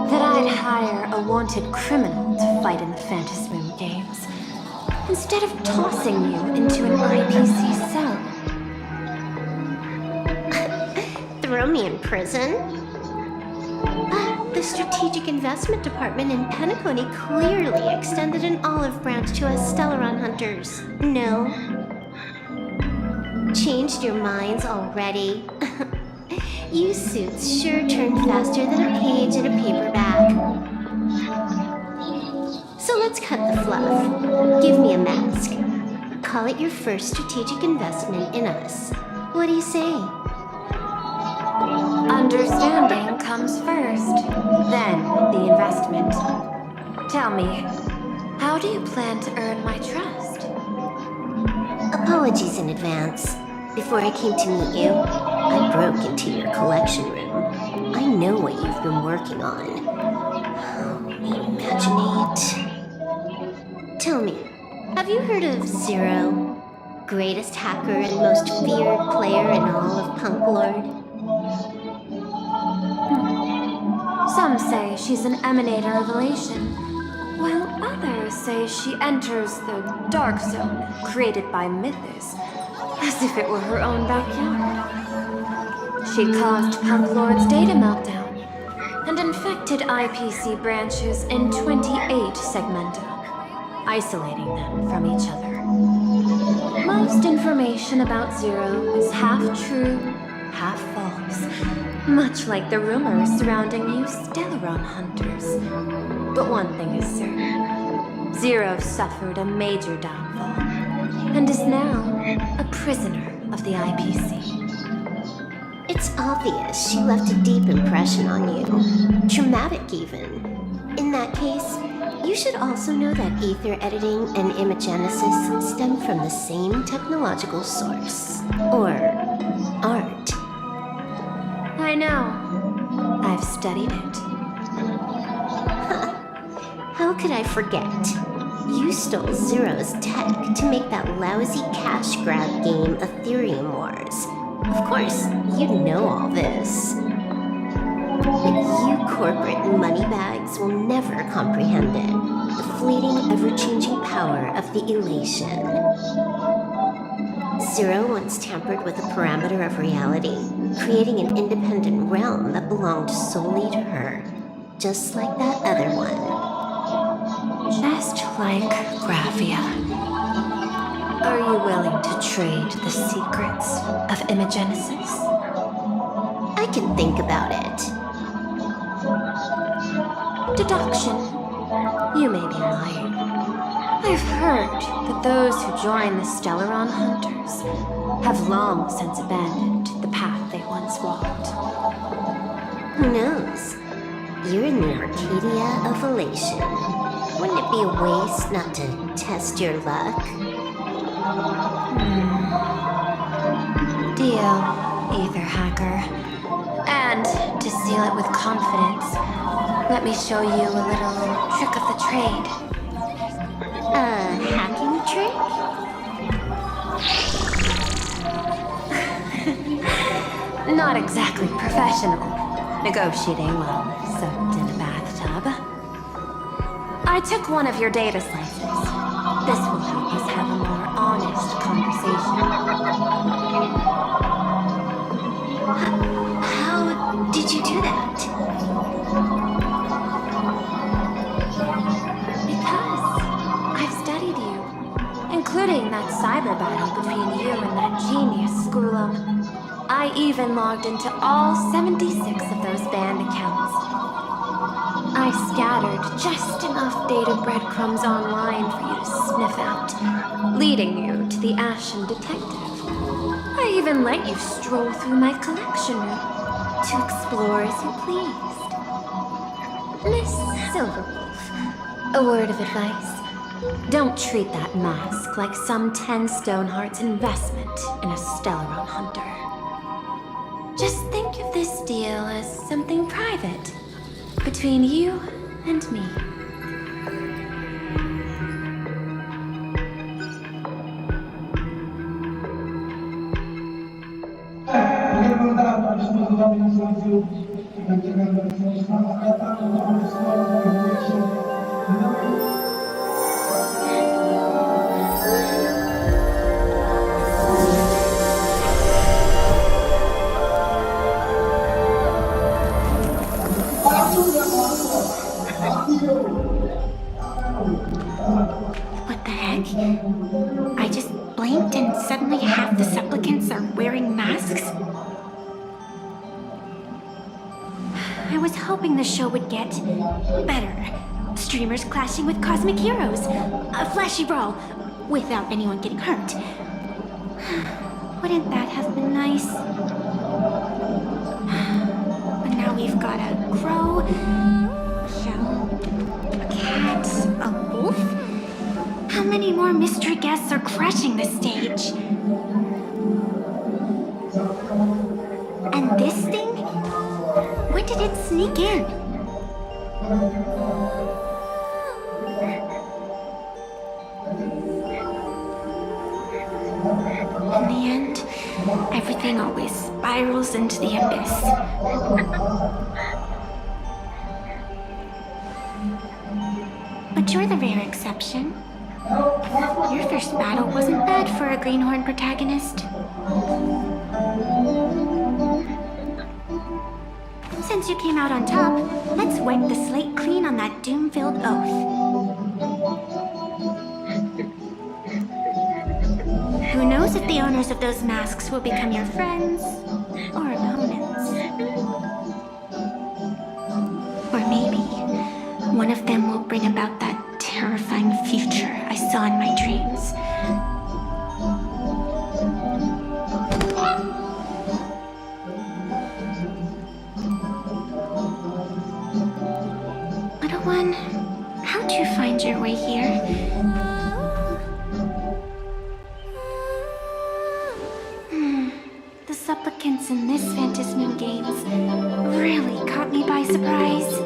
that I'd hire a wanted criminal to fight in the Phantasmoon Games, instead of tossing you into an IPC cell? Throw throw me in prison? The Strategic Investment Department in Penacony clearly extended an olive branch to us Stellaron hunters. No? Changed your minds already? You suits sure turn faster than a page in a paperback. So let's cut the fluff. Give me a mask. Call it your first strategic investment in us. What do you say? Understanding comes first, then the investment. Tell me, how do you plan to earn my trust? Apologies in advance. Before I came to meet you, I broke into your collection room. I know what you've been working on. Imaginate. Tell me, have you heard of Zero? Greatest hacker and most feared player in all of Punk Lord? Some say she's an emanator of elation, while others say she enters the dark zone created by Mythos, as if it were her own backyard. She caused Punk Lord's data meltdown and infected IPC branches in 28 segmenta, isolating them from each other. Most information about Zero is half true, half false, much like the rumors surrounding you Stellaron hunters. But one thing is certain. Zero suffered a major downfall, and is now a prisoner of the IPC. It's obvious she left a deep impression on you. Traumatic, even. In that case, you should also know that ether editing and imagenesis stem from the same technological source. Or art. I know. I've studied it. How could I forget? You stole Zero's tech to make that lousy cash grab game Ethereum Wars. Of course, you know all this. But you corporate moneybags will never comprehend it. The fleeting, ever-changing power of the elation. Zero once tampered with a parameter of reality, creating an independent realm that belonged solely to her. Just like that other one. Just like Graphia. Are you willing to trade the secrets of imagenesis? I can think about it. Deduction. You may be lying. I've heard that those who join the Stellaron hunters have long since abandoned the path they once walked. Who knows? You're in the Arcadia of elation. Wouldn't it be a waste not to test your luck? Deal, Ether Hacker. And to seal it with confidence, let me show you a little trick of the trade. A hacking trick? Not exactly professional. Negotiating while soaked in a bathtub. I took one of your data slices. This will help us have a more honest conversation. How did you do that? Because I've studied you, including that cyber battle between you and that genius Schoolum. I even logged into all 76 of those banned accounts. I scattered just enough data breadcrumbs online for you to sniff out, leading you to the Ashen Detective. I even let you stroll through my collection room to explore as you pleased. Miss Silverwolf, a word of advice. Don't treat that mask like some 10 Stoneheart's investment in a Stellaron hunter. Just think of this deal as something private between you and me. blinked and suddenly half the supplicants are wearing masks? I was hoping the show would get better. Streamers clashing with cosmic heroes. A flashy brawl without anyone getting hurt. Wouldn't that have been nice? But now we've got a crow, a shell, a cat, a wolf. How many more mystery guests are crashing the stage? And this thing? When did it sneak in? In the end, everything always spirals into the abyss. But you're the rare exception. Your first battle wasn't bad for a greenhorn protagonist. Since you came out on top, let's wipe the slate clean on that doom-filled oath. Who knows if the owners of those masks will become your friends or opponents? Or maybe one of them will bring about that terrifying future I saw in my dreams. Little one, how'd you find your way here? The supplicants in this Phantasmal Games really caught me by surprise.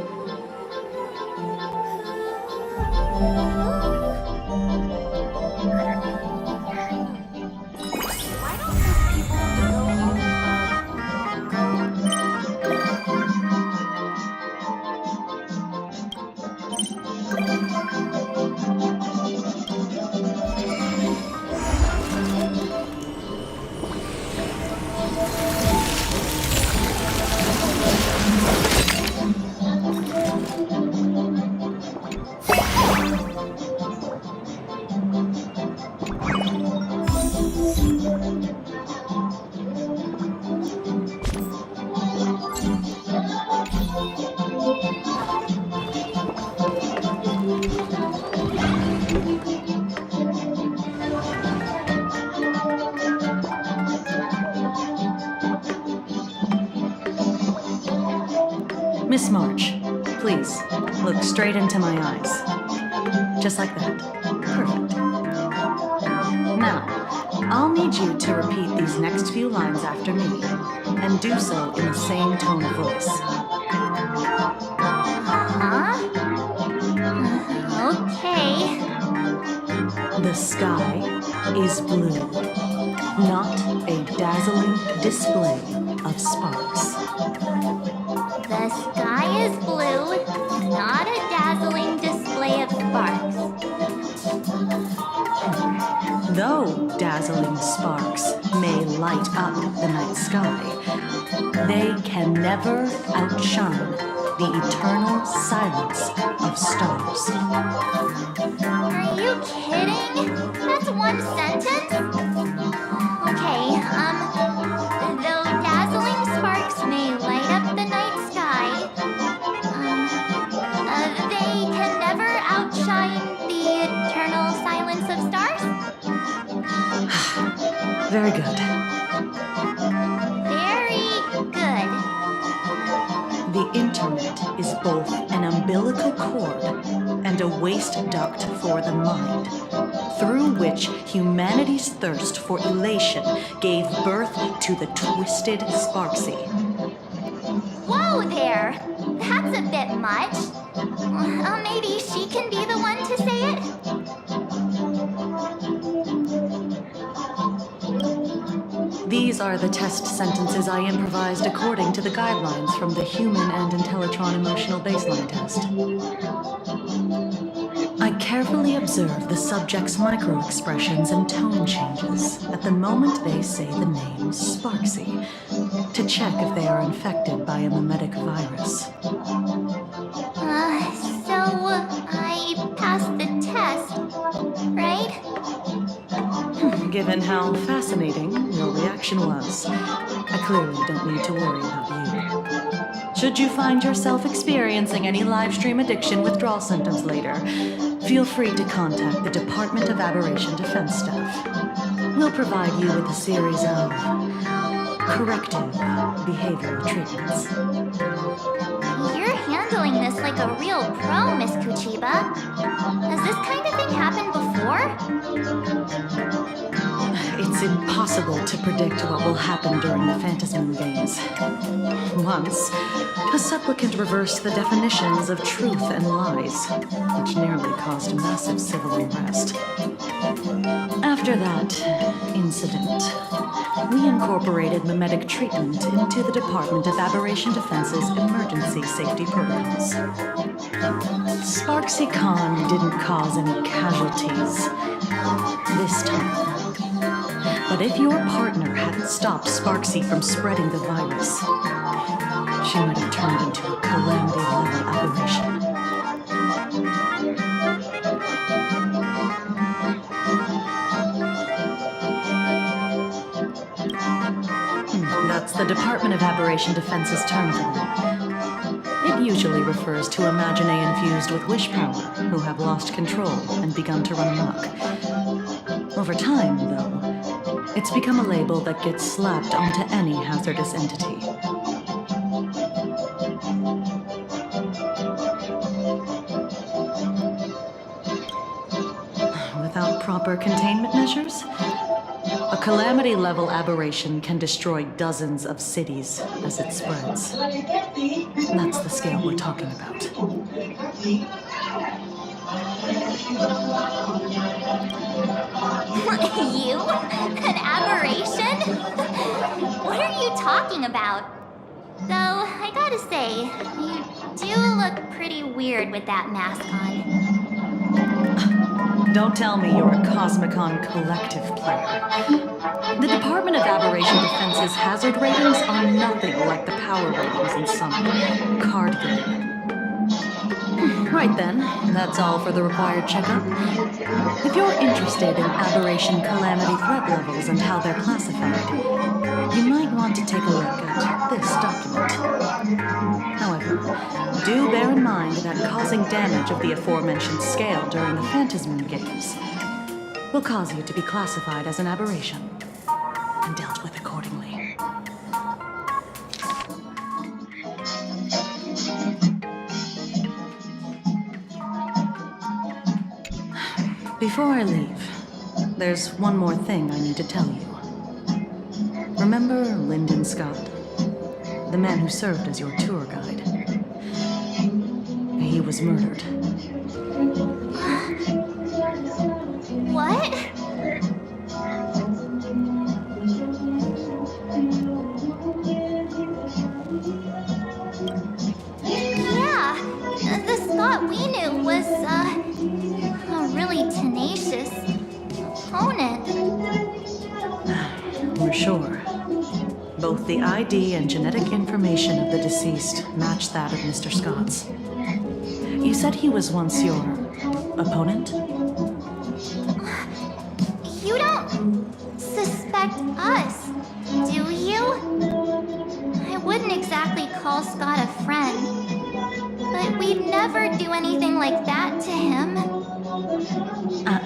Miss March, please, look straight into my eyes. Just like that. Perfect. Now, I'll need you to repeat these next few lines after me, and do so in the same tone of voice. Okay. The sky is blue, not a dazzling display of sparks. The sky is blue, not a dazzling display of sparks. Though dazzling sparks may light up the night sky, they can never outshine the eternal silence of stars. Are you kidding? That's one sentence? Okay, though dazzling sparks may light up the night sky, they can never outshine the eternal silence of stars? Very good. Very good. The internet is both an umbilical cord and a waste duct for the mind, through which humanity's thirst for elation gave birth to the twisted Sparksy. Whoa there! That's a bit much. Maybe she can be the one to say it? These are the test sentences I improvised according to the guidelines from the Human and Intellitron Emotional Baseline Test. I carefully observe the subject's micro-expressions and tone changes at the moment they say the name Sparksy, to check if they are infected by a mimetic virus. So I passed the test, right? Given how fascinating your reaction was, I clearly don't need to worry about you. Should you find yourself experiencing any live stream addiction withdrawal symptoms later, feel free to contact the Department of Aberration Defense staff. We'll provide you with a series of corrective behavioral treatments. You're handling this like a real pro, Miss Kuchiba. Has this kind of thing happened before? It's impossible to predict what will happen during the Phantasm Games. Once, a supplicant reversed the definitions of truth and lies, which nearly caused massive civil unrest. After that incident, we incorporated mimetic treatment into the Department of Aberration Defense's emergency safety protocols. Sparksy Khan didn't cause any casualties this time. But if your partner hadn't stopped Sparksy from spreading the virus, she might have turned into a calamity-level aberration. That's the Department of Aberration Defense's term for that. It usually refers to Imaginae infused with wish power who have lost control and begun to run amok. Over time, though, it's become a label that gets slapped onto any hazardous entity. Without proper containment measures, a calamity-level aberration can destroy dozens of cities as it spreads. That's the scale we're talking about. You? An aberration? What are you talking about? Though, I gotta say, you do look pretty weird with that mask on. Don't tell me you're a Cosmicon collective player. The Department of Aberration Defense's hazard ratings are nothing like the power ratings in some card game. Right then, that's all for the required checkup. If you're interested in aberration calamity threat levels and how they're classified, you might want to take a look at this document. However, do bear in mind that causing damage of the aforementioned scale during the Phantasm Games will cause you to be classified as an aberration and dealt with accordingly. Before I leave, there's one more thing I need to tell you. Remember Lyndon Scott, the man who served as your tour guide? He was murdered. What? Yeah, the Scott we knew was, a really tenacious opponent. We're sure. Both the ID and genetic information of the deceased match that of Mr. Scott's. You said he was once your opponent? You don't suspect us, do you? I wouldn't exactly call Scott a friend, but we'd never do anything like that to him.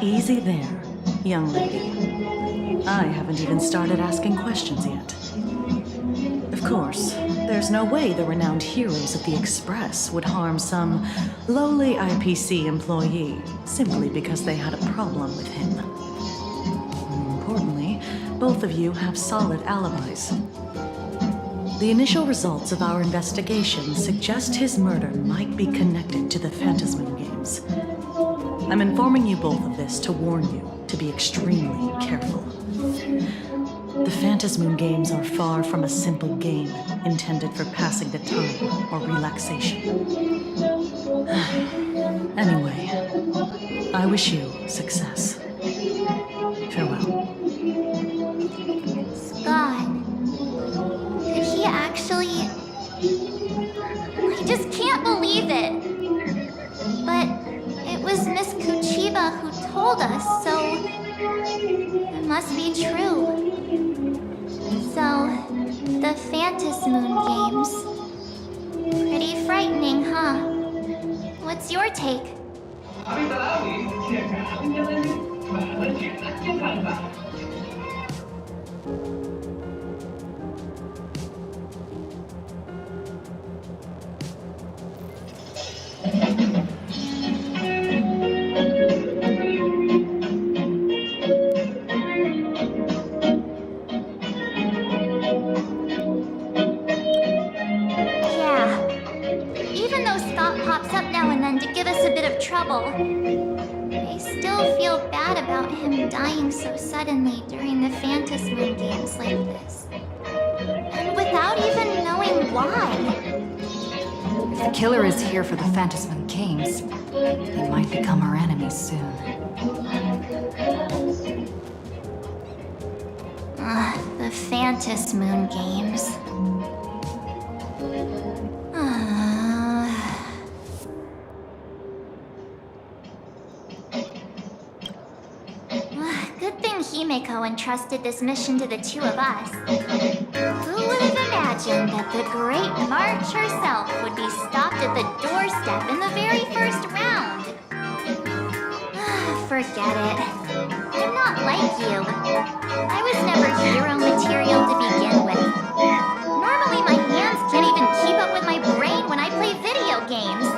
Easy there, young lady. I haven't even started asking questions yet. Of course, there's no way the renowned heroes of the Express would harm some lowly IPC employee simply because they had a problem with him. More importantly, both of you have solid alibis. The initial results of our investigation suggest his murder might be connected to the Phantasm Games. I'm informing you both of this to warn you to be extremely careful. The Phantasm Games are far from a simple game intended for passing the time or relaxation. Anyway, I wish you success. Farewell. Scott. Did he actually... I just can't believe it. But it was Miss Kuchiba who told us, so... it must must be true. So, the Phantasm Moon games. Pretty frightening, huh? What's your take? Even though Scott pops up now and then to give us a bit of trouble, I still feel bad about him dying so suddenly during the Phantasm Moon games like this. And without even knowing why. If the killer is here for the Phantasm Moon games, they might become our enemies soon. The Phantasm Moon games. Good thing Himeko entrusted this mission to the two of us. Who would have imagined that the Great March herself would be stopped at the doorstep in the very first round? Forget it. I'm not like you. I was never hero material to begin with. Normally my hands can't even keep up with my brain when I play video games.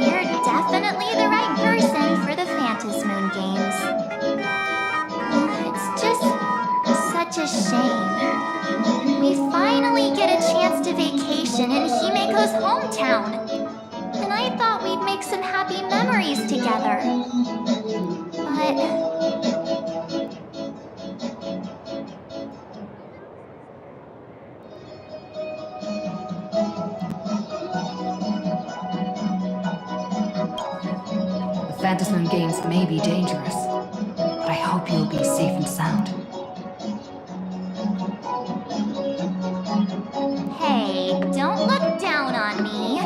You're definitely the right person for the Phantasm Moon games. It's just such a shame. We finally get a chance to vacation in Himeko's hometown. And I thought we'd make some happy memories together. But... The Phantasm Moon games may be dangerous, but I hope you'll be safe and sound. Hey, don't look down on me.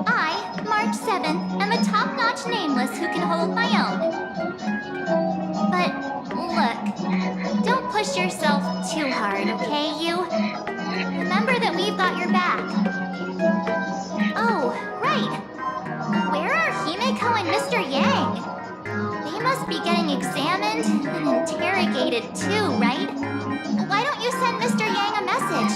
I, March 7, am a top-notch nameless who can hold my own. But, look, don't push yourself too hard, okay, you? Remember that we've got your back. Oh, right. Where are Himeko and Mr. Yang? They must be getting examined and interrogated too, right? Why don't you send Mr. Yang a message?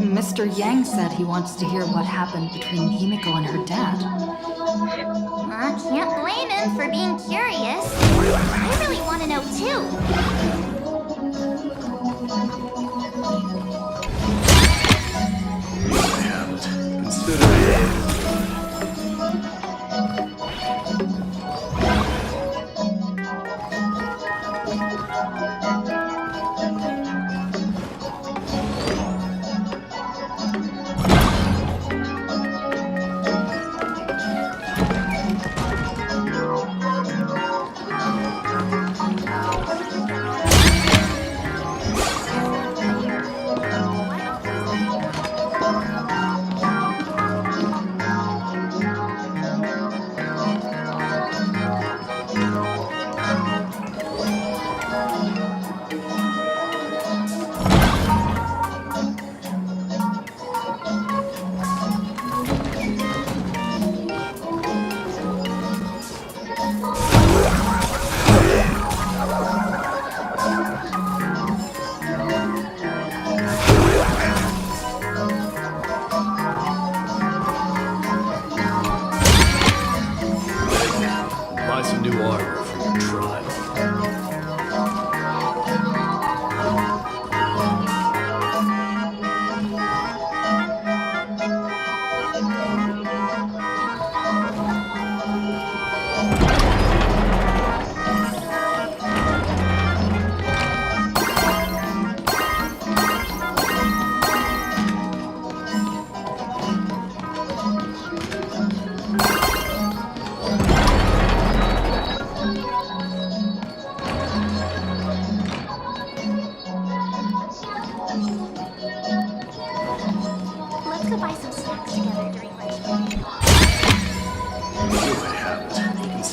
Mr. Yang said he wants to hear what happened between Himeko and her dad. I can't blame him for being curious. I really want to know too. And consider it.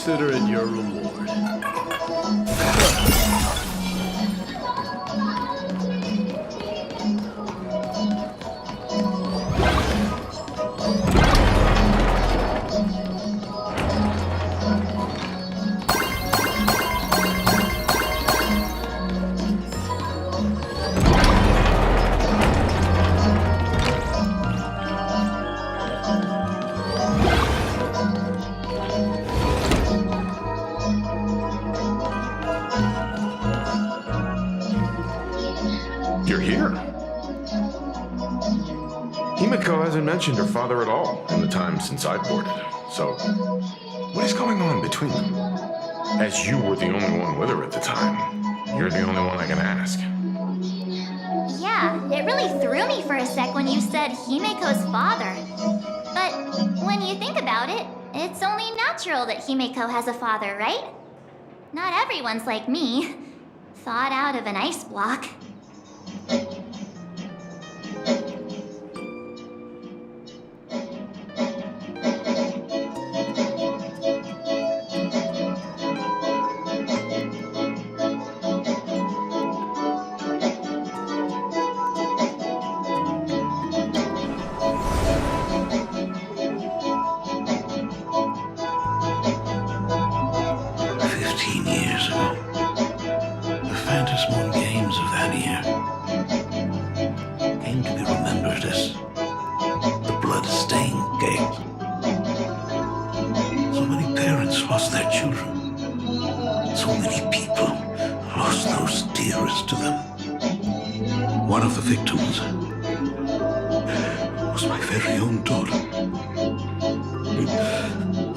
Consider it your reward. You're here. Himiko hasn't mentioned her father at all in the time since I boarded. So, what is going on between them? As you were the only one with her at the time, you're the only one I can ask. Yeah, it really threw me for a sec when you said Himiko's father. But when you think about it, it's only natural that Himiko has a father, right? Not everyone's like me, thawed out of an ice block. 15 years ago, the Phantom Moon Games of that year came to be remembered as the Blood-Stained Games. So many parents lost their children. So many people lost those dearest to them. One of the victims was my very own daughter.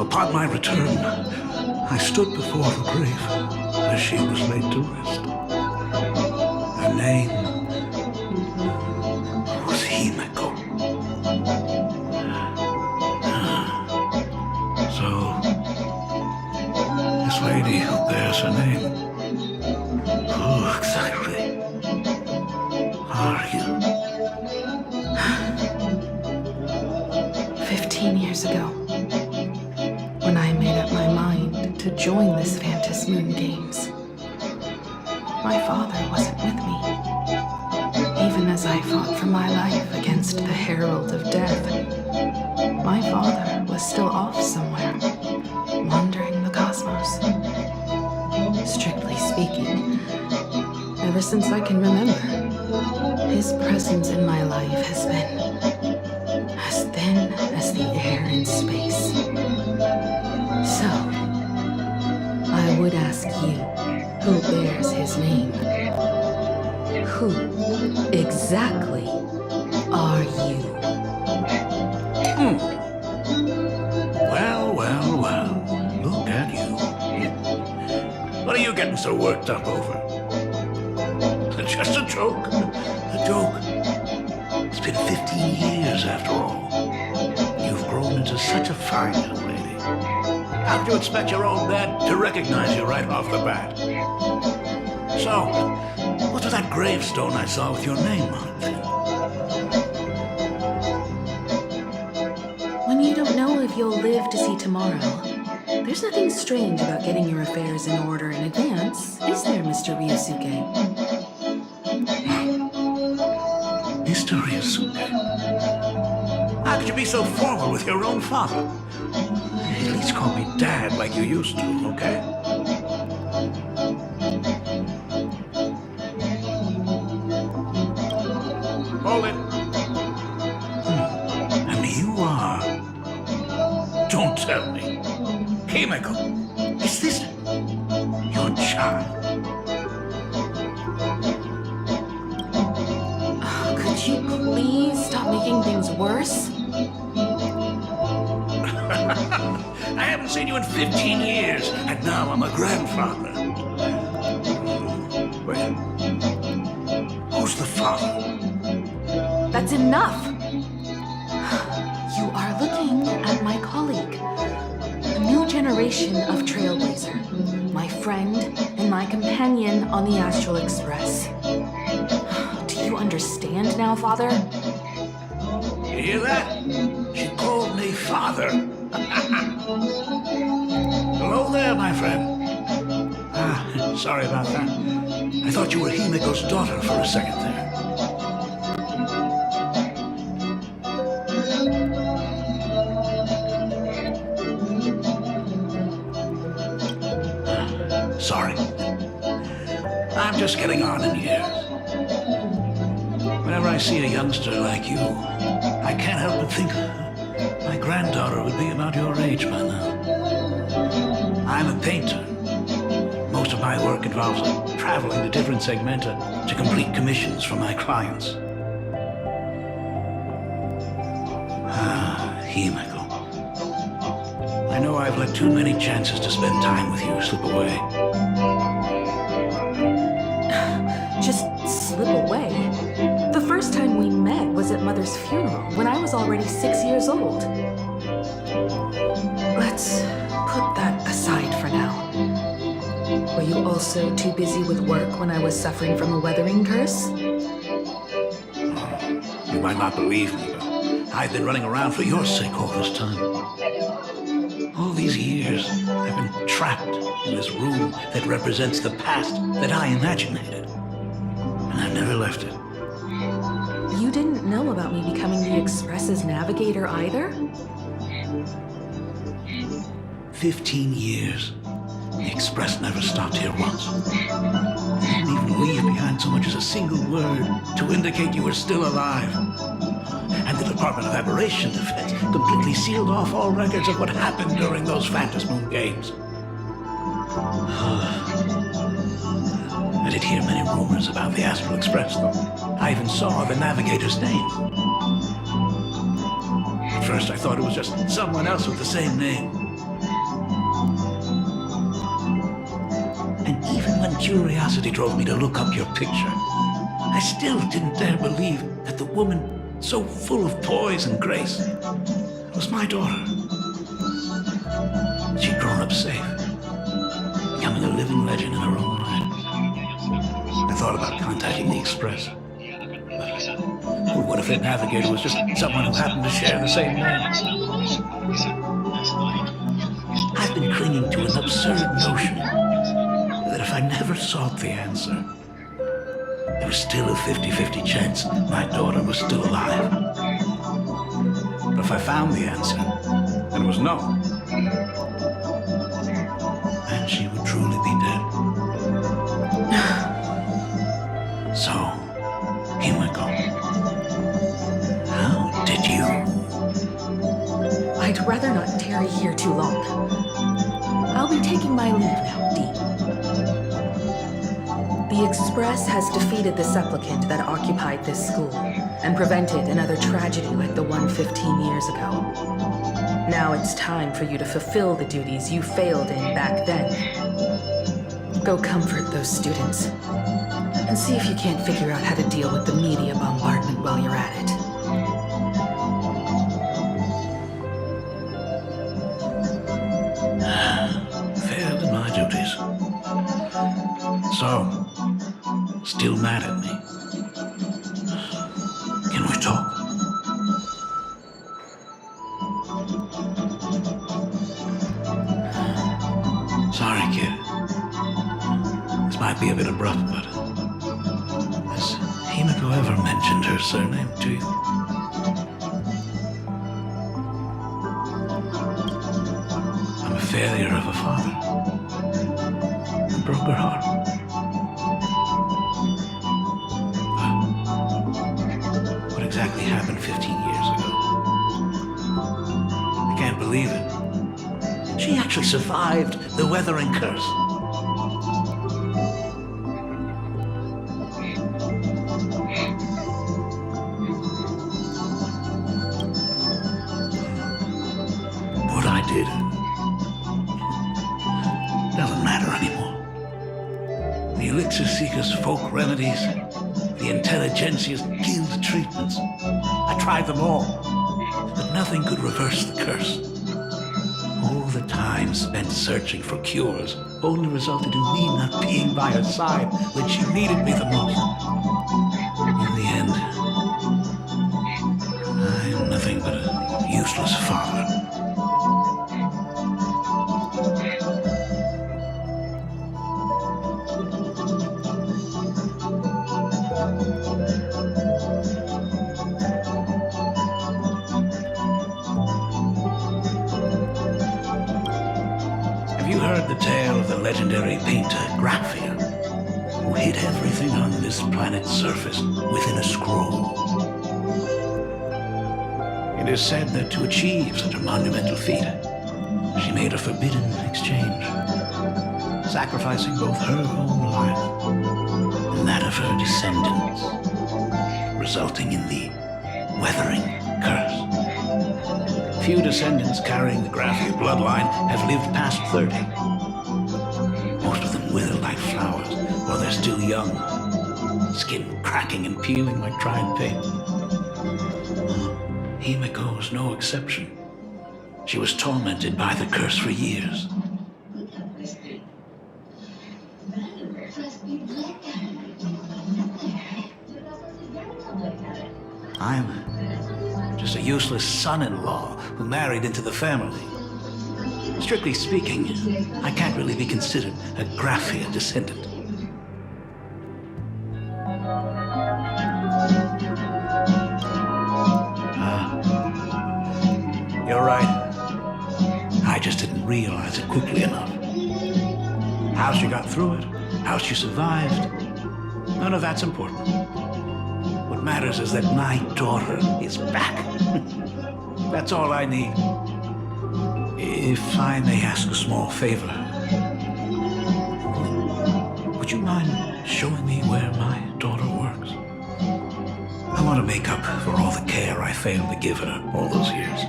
Upon my return, I stood before her grave where she was laid to rest. Her name was Himiko. So, this lady who bears her name, who exactly are you? 15 years ago, when I made up my mind to join this Phantom Moon Games, my father wasn't with me. Even as I fought for my life against the Herald of Death, my father was still off somewhere, wandering the cosmos. Strictly speaking, ever since I can remember, his presence in my life has been as thin as the air in space. So, I would ask you, who bears his name? Who exactly are you? Well, look at you. What are you getting so worked up over? Just a joke. A joke. It's been 15 years after all. You've grown into such a fine young lady. How could you expect your own dad to recognize you right off the bat? So, what's with that gravestone I saw with your name on it? When you don't know if you'll live to see tomorrow, there's nothing strange about getting your affairs in order in advance, is there, Mr. Ryusuke? Mr. Ryusuke? How could you be so formal with your own father? At least call me Dad like you used to, okay? Hold it. And you are... Don't tell me. Himiko, is this your child? Oh, could you please stop making things worse? I haven't seen you in 15 years, and now I'm a grandfather. Wait. Who's the father? That's enough! You are looking at my colleague, a new generation of Trailblazer, my friend and my companion on the Astral Express. Do you understand now, Father? You hear that? She called me father. Hello there, my friend. Sorry about that. I thought you were Himiko's daughter for a second there. Sorry. I'm just getting on in years. Whenever I see a youngster like you, I can't help but think my granddaughter would be about your age by now. I'm a painter. Most of my work involves traveling to different segmenta to complete commissions for my clients. Himiko. I know I've let too many chances to spend time with you slip away. Just slip away? The first time we met was at Mother's funeral, when I was already 6 years old. Let's put that aside for now. Were you also too busy with work when I was suffering from a weathering curse? You might not believe me, but I've been running around for your sake all this time. All these years, I've been trapped in this room that represents the past that I imaginated. And I've never left it. You didn't know about me becoming the Express's navigator either? 15 years. The Express never stopped here once. They didn't even leave behind so much as a single word to indicate you were still alive. And the Department of Aberration Defense completely sealed off all records of what happened during those Phantasmoon games. I did hear many rumors about the Astral Express, though. I even saw the navigator's name. At first, I thought it was just someone else with the same name. And even when curiosity drove me to look up your picture, I still didn't dare believe that the woman so full of poise and grace was my daughter. She'd grown up safe, becoming a living legend in her own right. I thought about contacting the Express. But what if that navigator was just someone who happened to share the same name? I've been clinging to an absurd notion that if I never sought the answer, there was still a 50-50 chance my daughter was still alive. But if I found the answer, and it was no, then she would truly be dead. So, Himiko, how did you? I'd rather not tarry here too long. I'll be taking my leave now, Dean. The Express has defeated the supplicant that occupied this school and prevented another tragedy like the one 15 years ago. Now it's time for you to fulfill the duties you failed in back then. Go comfort those students and see if you can't figure out how to deal with the media bombardment while you're at it. Failed in my duties. So, still mad at me? Can we talk? Sorry, kid. This might be a bit abrupt, but has Himiko ever mentioned her surname to you? I'm a failure of a father. I broke her heart. What exactly happened 15 years ago? I can't believe it. She actually survived the weathering curse. What I did doesn't matter anymore. The Elixir Seekers' folk remedies, the Intelligentsia's guild treatments. I tried them all, but nothing could reverse the curse. All the time spent searching for cures only resulted in me not being by her side when she needed me the most. In the end, I'm nothing but a useless father. legendary painter Graphia, who hid everything on this planet's surface within a scroll. It is said that to achieve such a monumental feat, she made a forbidden exchange, sacrificing both her own life and that of her descendants, resulting in the Weathering Curse. Few descendants carrying the Graphia bloodline have lived past 30. Most of them wither like flowers while they're still young, skin cracking and peeling like dried paint. Himiko was no exception. She was tormented by the curse for years. I'm just a useless son-in-law who married into the family. Strictly speaking, I can't really be considered a Graphia descendant. You're right. I just didn't realize it quickly enough. How she got through it, how she survived, none of that's important. What matters is that my daughter is back. That's all I need. If I may ask a small favor, would you mind showing me where my daughter works? I want to make up for all the care I failed to give her all those years.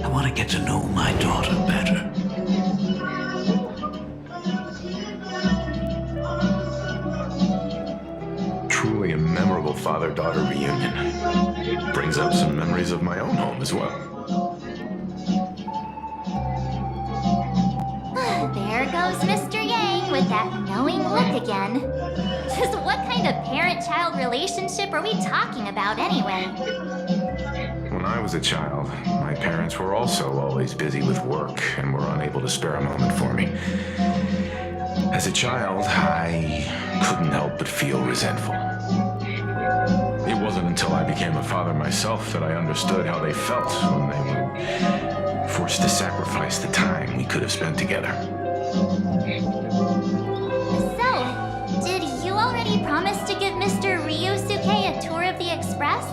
I want to get to know my daughter better. Truly a memorable father-daughter reunion. Brings up some memories of my own home as well. There goes Mr. Yang with that knowing look again. Just what kind of parent-child relationship are we talking about anyway? When I was a child, my parents were also always busy with work and were unable to spare a moment for me. As a child, I couldn't help but feel resentful. It wasn't until I became a father myself that I understood how they felt when they were forced to sacrifice the time we could have spent together. So, did you already promise to give Mr. Ryusuke a tour of the Express?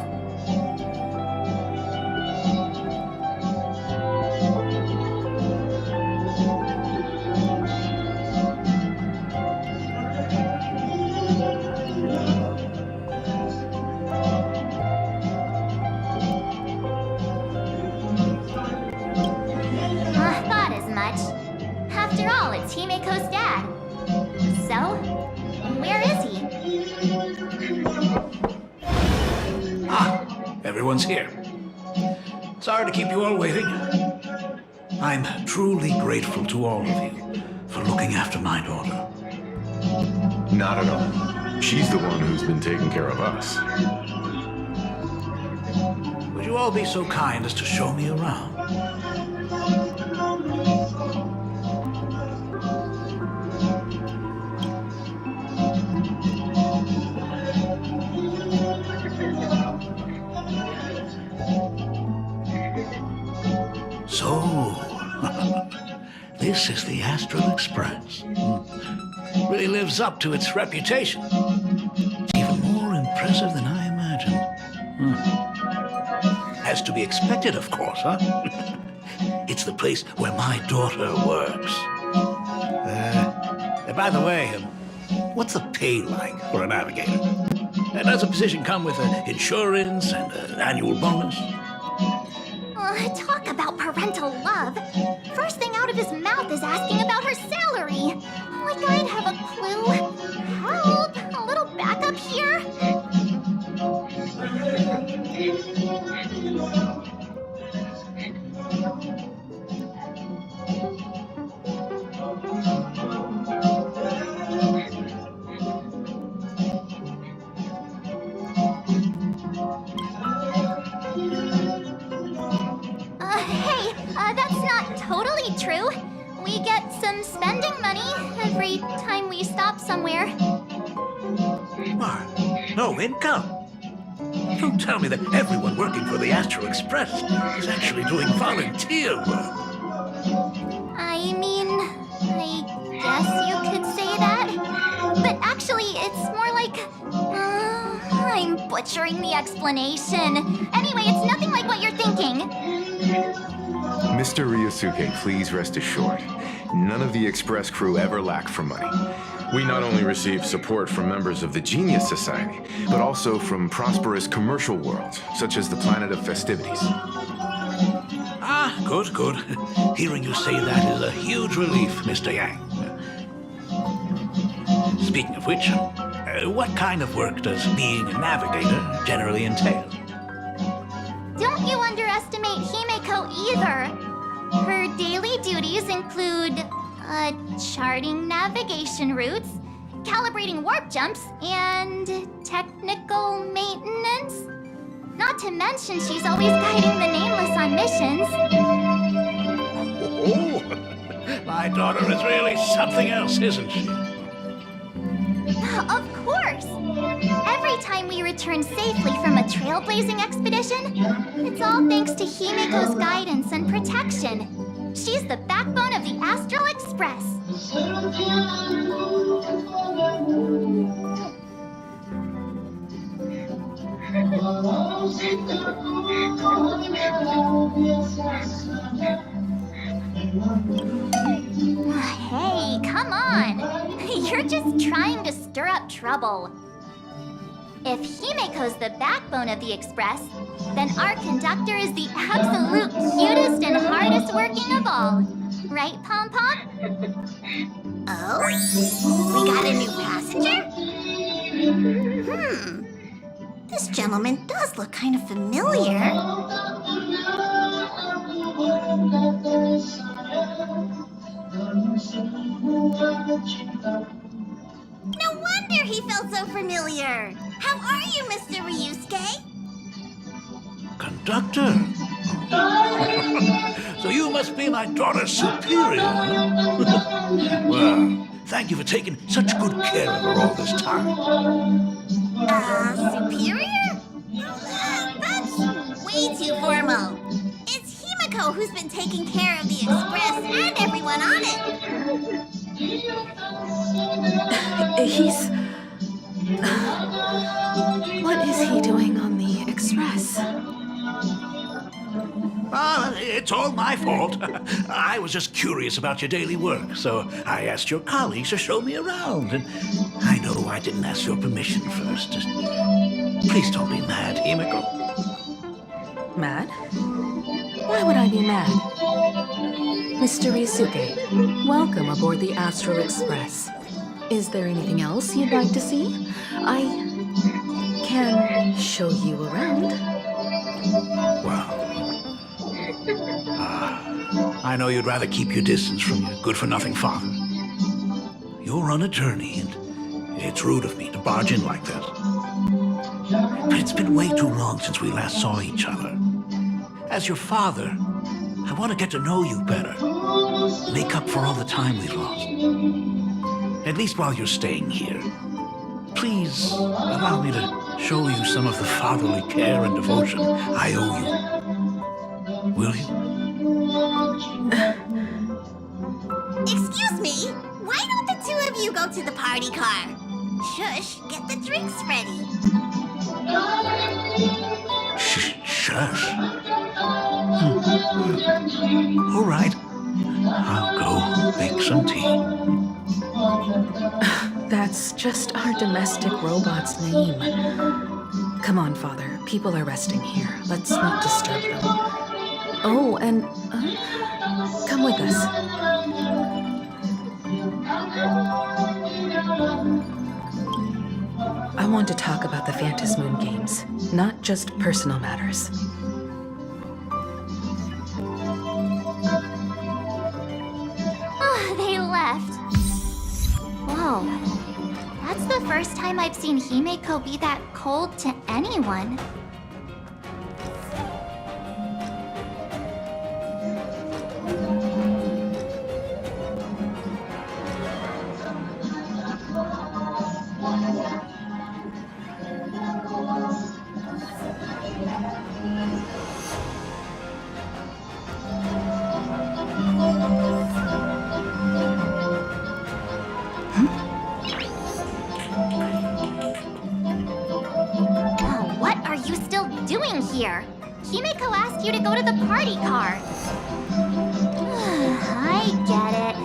Thought as much. After all, it's Himiko's dad. So, where is he? Everyone's here. Sorry to keep you all waiting. I'm truly grateful to all of you for looking after my daughter. Not at all. She's the one who's been taking care of us. Would you all be so kind as to show me around? So, this is the Astral Express. Really lives up to its reputation. It's even more impressive than I imagined. As to be expected, of course, huh? It's the place where my daughter works. By the way, what's the pay like for a navigator? Does a position come with insurance and an annual bonus? Talk about parental love. First thing out of his mouth is asking about her salary. Like I'd have a clue. Help! A little backup here? That's not totally true. We get some spending money every time we stop somewhere. What? No income? Don't tell me that everyone working for the Astral Express is actually doing volunteer work. I mean, guess you could say that. But actually, it's more like... I'm butchering the explanation. Anyway, it's nothing like what you're thinking. Mr. Ryosuke, please rest assured. None of the Express crew ever lack for money. We not only receive support from members of the Genius Society, but also from prosperous commercial worlds, such as the Planet of Festivities. Ah, good, good. Hearing you say that is a huge relief, Mr. Yang. Speaking of which, what kind of work does being a navigator generally entail? Don't you underestimate Himeko either. Her daily duties include, charting navigation routes, calibrating warp jumps, and technical maintenance. Not to mention she's always guiding the Nameless on missions. Oh, my daughter is really something else, isn't she? Of course! Every time we return safely from a trailblazing expedition, it's all thanks to Himeko's guidance and protection. She's the backbone of the Astral Express. Hey, come on! You're just trying to stir up trouble. If Himeko's the backbone of the Express, then our conductor is the absolute cutest and hardest working of all. Right, Pom Pom? Oh? We got a new passenger? This gentleman does look kind of familiar. No wonder he felt so familiar. How are you, Mr. Ryusuke? Conductor? So you must be my daughter's superior. Well, thank you for taking such good care of her all this time. Superior? That's way too formal. It's Himeko who's been taking care of the Express and everyone on it. He's... What is he doing on the Express? It's all my fault. I was just curious about your daily work, so I asked your colleagues to show me around. And I know I didn't ask your permission first. Just please don't be mad, Himeko. Mad? Why would I be mad? Mr. Ryusuke, welcome aboard the Astral Express. Is there anything else you'd like to see? I can show you around. Well, I know you'd rather keep your distance from your good-for-nothing father. You're on a journey, and it's rude of me to barge in like that. But it's been way too long since we last saw each other. As your father, I want to get to know you better. Make up for all the time we've lost. At least while you're staying here. Please allow me to show you some of the fatherly care and devotion I owe you. Will you? Excuse me, why don't the two of you go to the party car? Shush, get the drinks ready. Shush. All right, I'll go make some tea. That's just our domestic robot's name. Come on, Father. People are resting here. Let's not disturb them. Oh, and come with us. I want to talk about the Phantom Moon games, not just personal matters. Oh, they left. Whoa. That's the first time I've seen Himeko be that cold to anyone. here. Himeko asked you to go to the party car. I get it.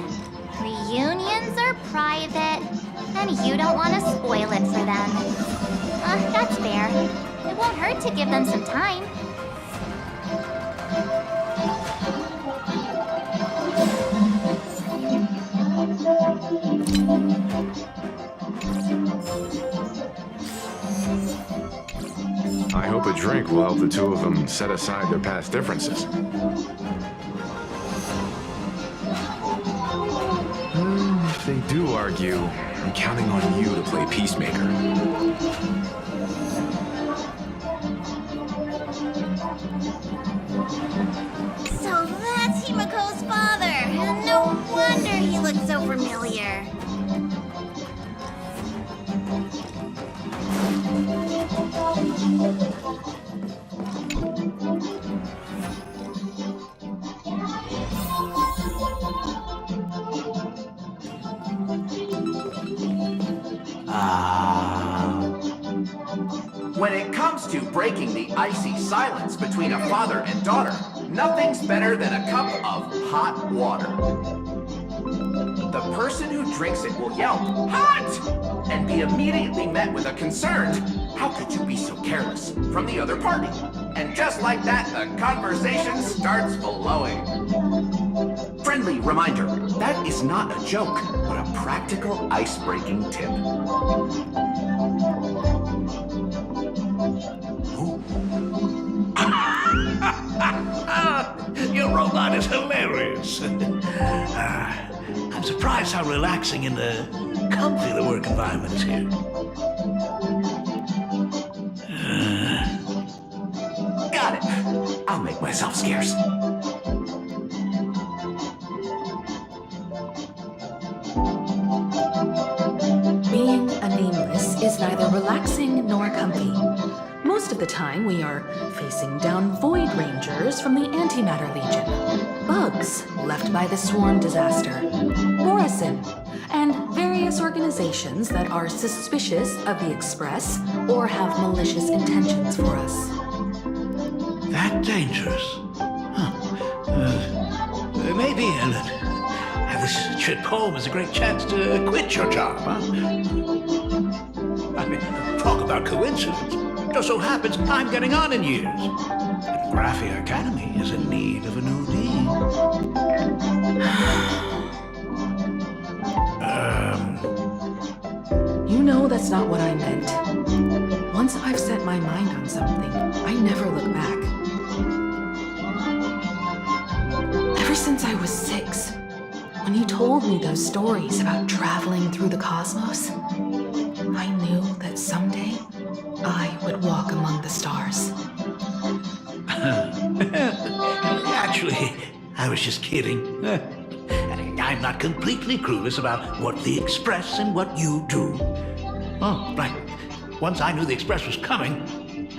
Reunions are private, and you don't want to spoil it for them. That's fair. It won't hurt to give them some time. I hope a drink will help the two of them set aside their past differences. If they do argue, I'm counting on you to play peacemaker. So that's Himeko's father. No wonder he looks so familiar. When it comes to breaking the icy silence between a father and daughter, nothing's better than a cup of hot water. The person who drinks it will yelp, "Hot!" and be immediately met with a concerned, "How could you be so careless?" from the other party. And just like that, the conversation starts flowing. Friendly reminder, that is not a joke, but a practical ice-breaking tip. Your robot is hilarious. I'm surprised how relaxing and comfy the work environment is here. Got it. I'll make myself scarce. Being a nameless is neither relaxing nor comfy. Most of the time, we are facing down Void Rangers from the Antimatter Legion, bugs left by the Swarm disaster, Morrison, and various organizations that are suspicious of the Express or have malicious intentions for us. That dangerous? Huh. Maybe this trip home is a great chance to quit your job, huh? I mean, talk about coincidence. Just so happens I'm getting on in years. But Graphia Academy is in need of a new dean. You know that's not what I meant. Once I've set my mind on something, I never look back. Ever since I was 6, when you told me those stories about traveling through the cosmos, I knew that someday I would walk among the stars. Actually, I was just kidding. I'm not completely clueless about what the Express and what you do. Oh, right. Once I knew the Express was coming,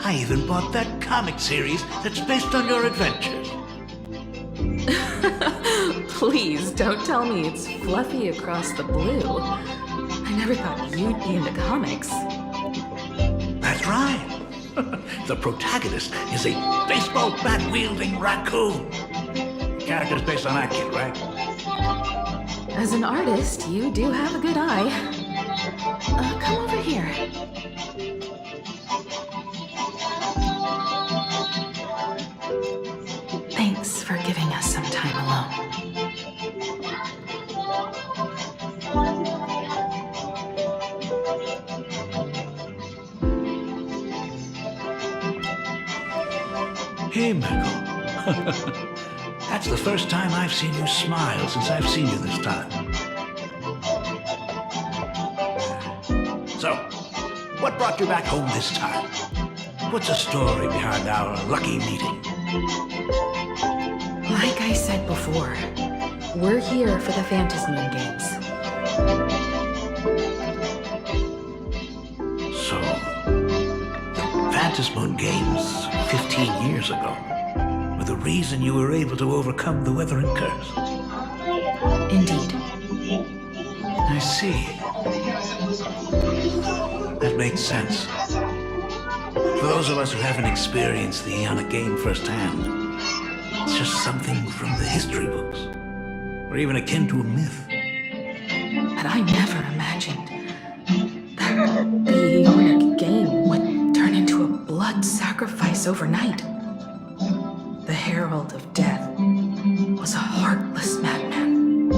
I even bought that comic series that's based on your adventures. Please don't tell me it's fluffy across the blue. I never thought you'd be into comics. That's right. The protagonist is a baseball bat-wielding raccoon. Character's based on that kid, right? As an artist, you do have a good eye. Come over here. Thanks for giving us some time alone. Hey, Michael. That's the first time I've seen you smile since I've seen you this time. So, what brought you back home this time? What's the story behind our lucky meeting? Like I said before, we're here for the Phantasmoon Games. So, the Phantasmoon Games 15 years ago were the reason you were able to overcome the Weathering Curse? Indeed. I see. That makes sense. For those of us who haven't experienced the Ionic game firsthand, it's just something from the history books, or even akin to a myth. But I never imagined that the Ionic game would turn into a blood sacrifice overnight. The Herald of Death was a heartless madman.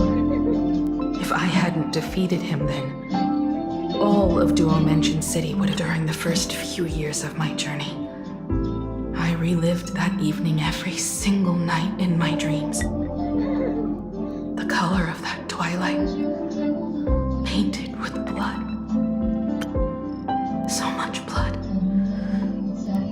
If I hadn't defeated him then, all of Duomension City would have during the first few years of my journey. I relived that evening every single night in my dreams. The color of that twilight, painted with blood. So much blood.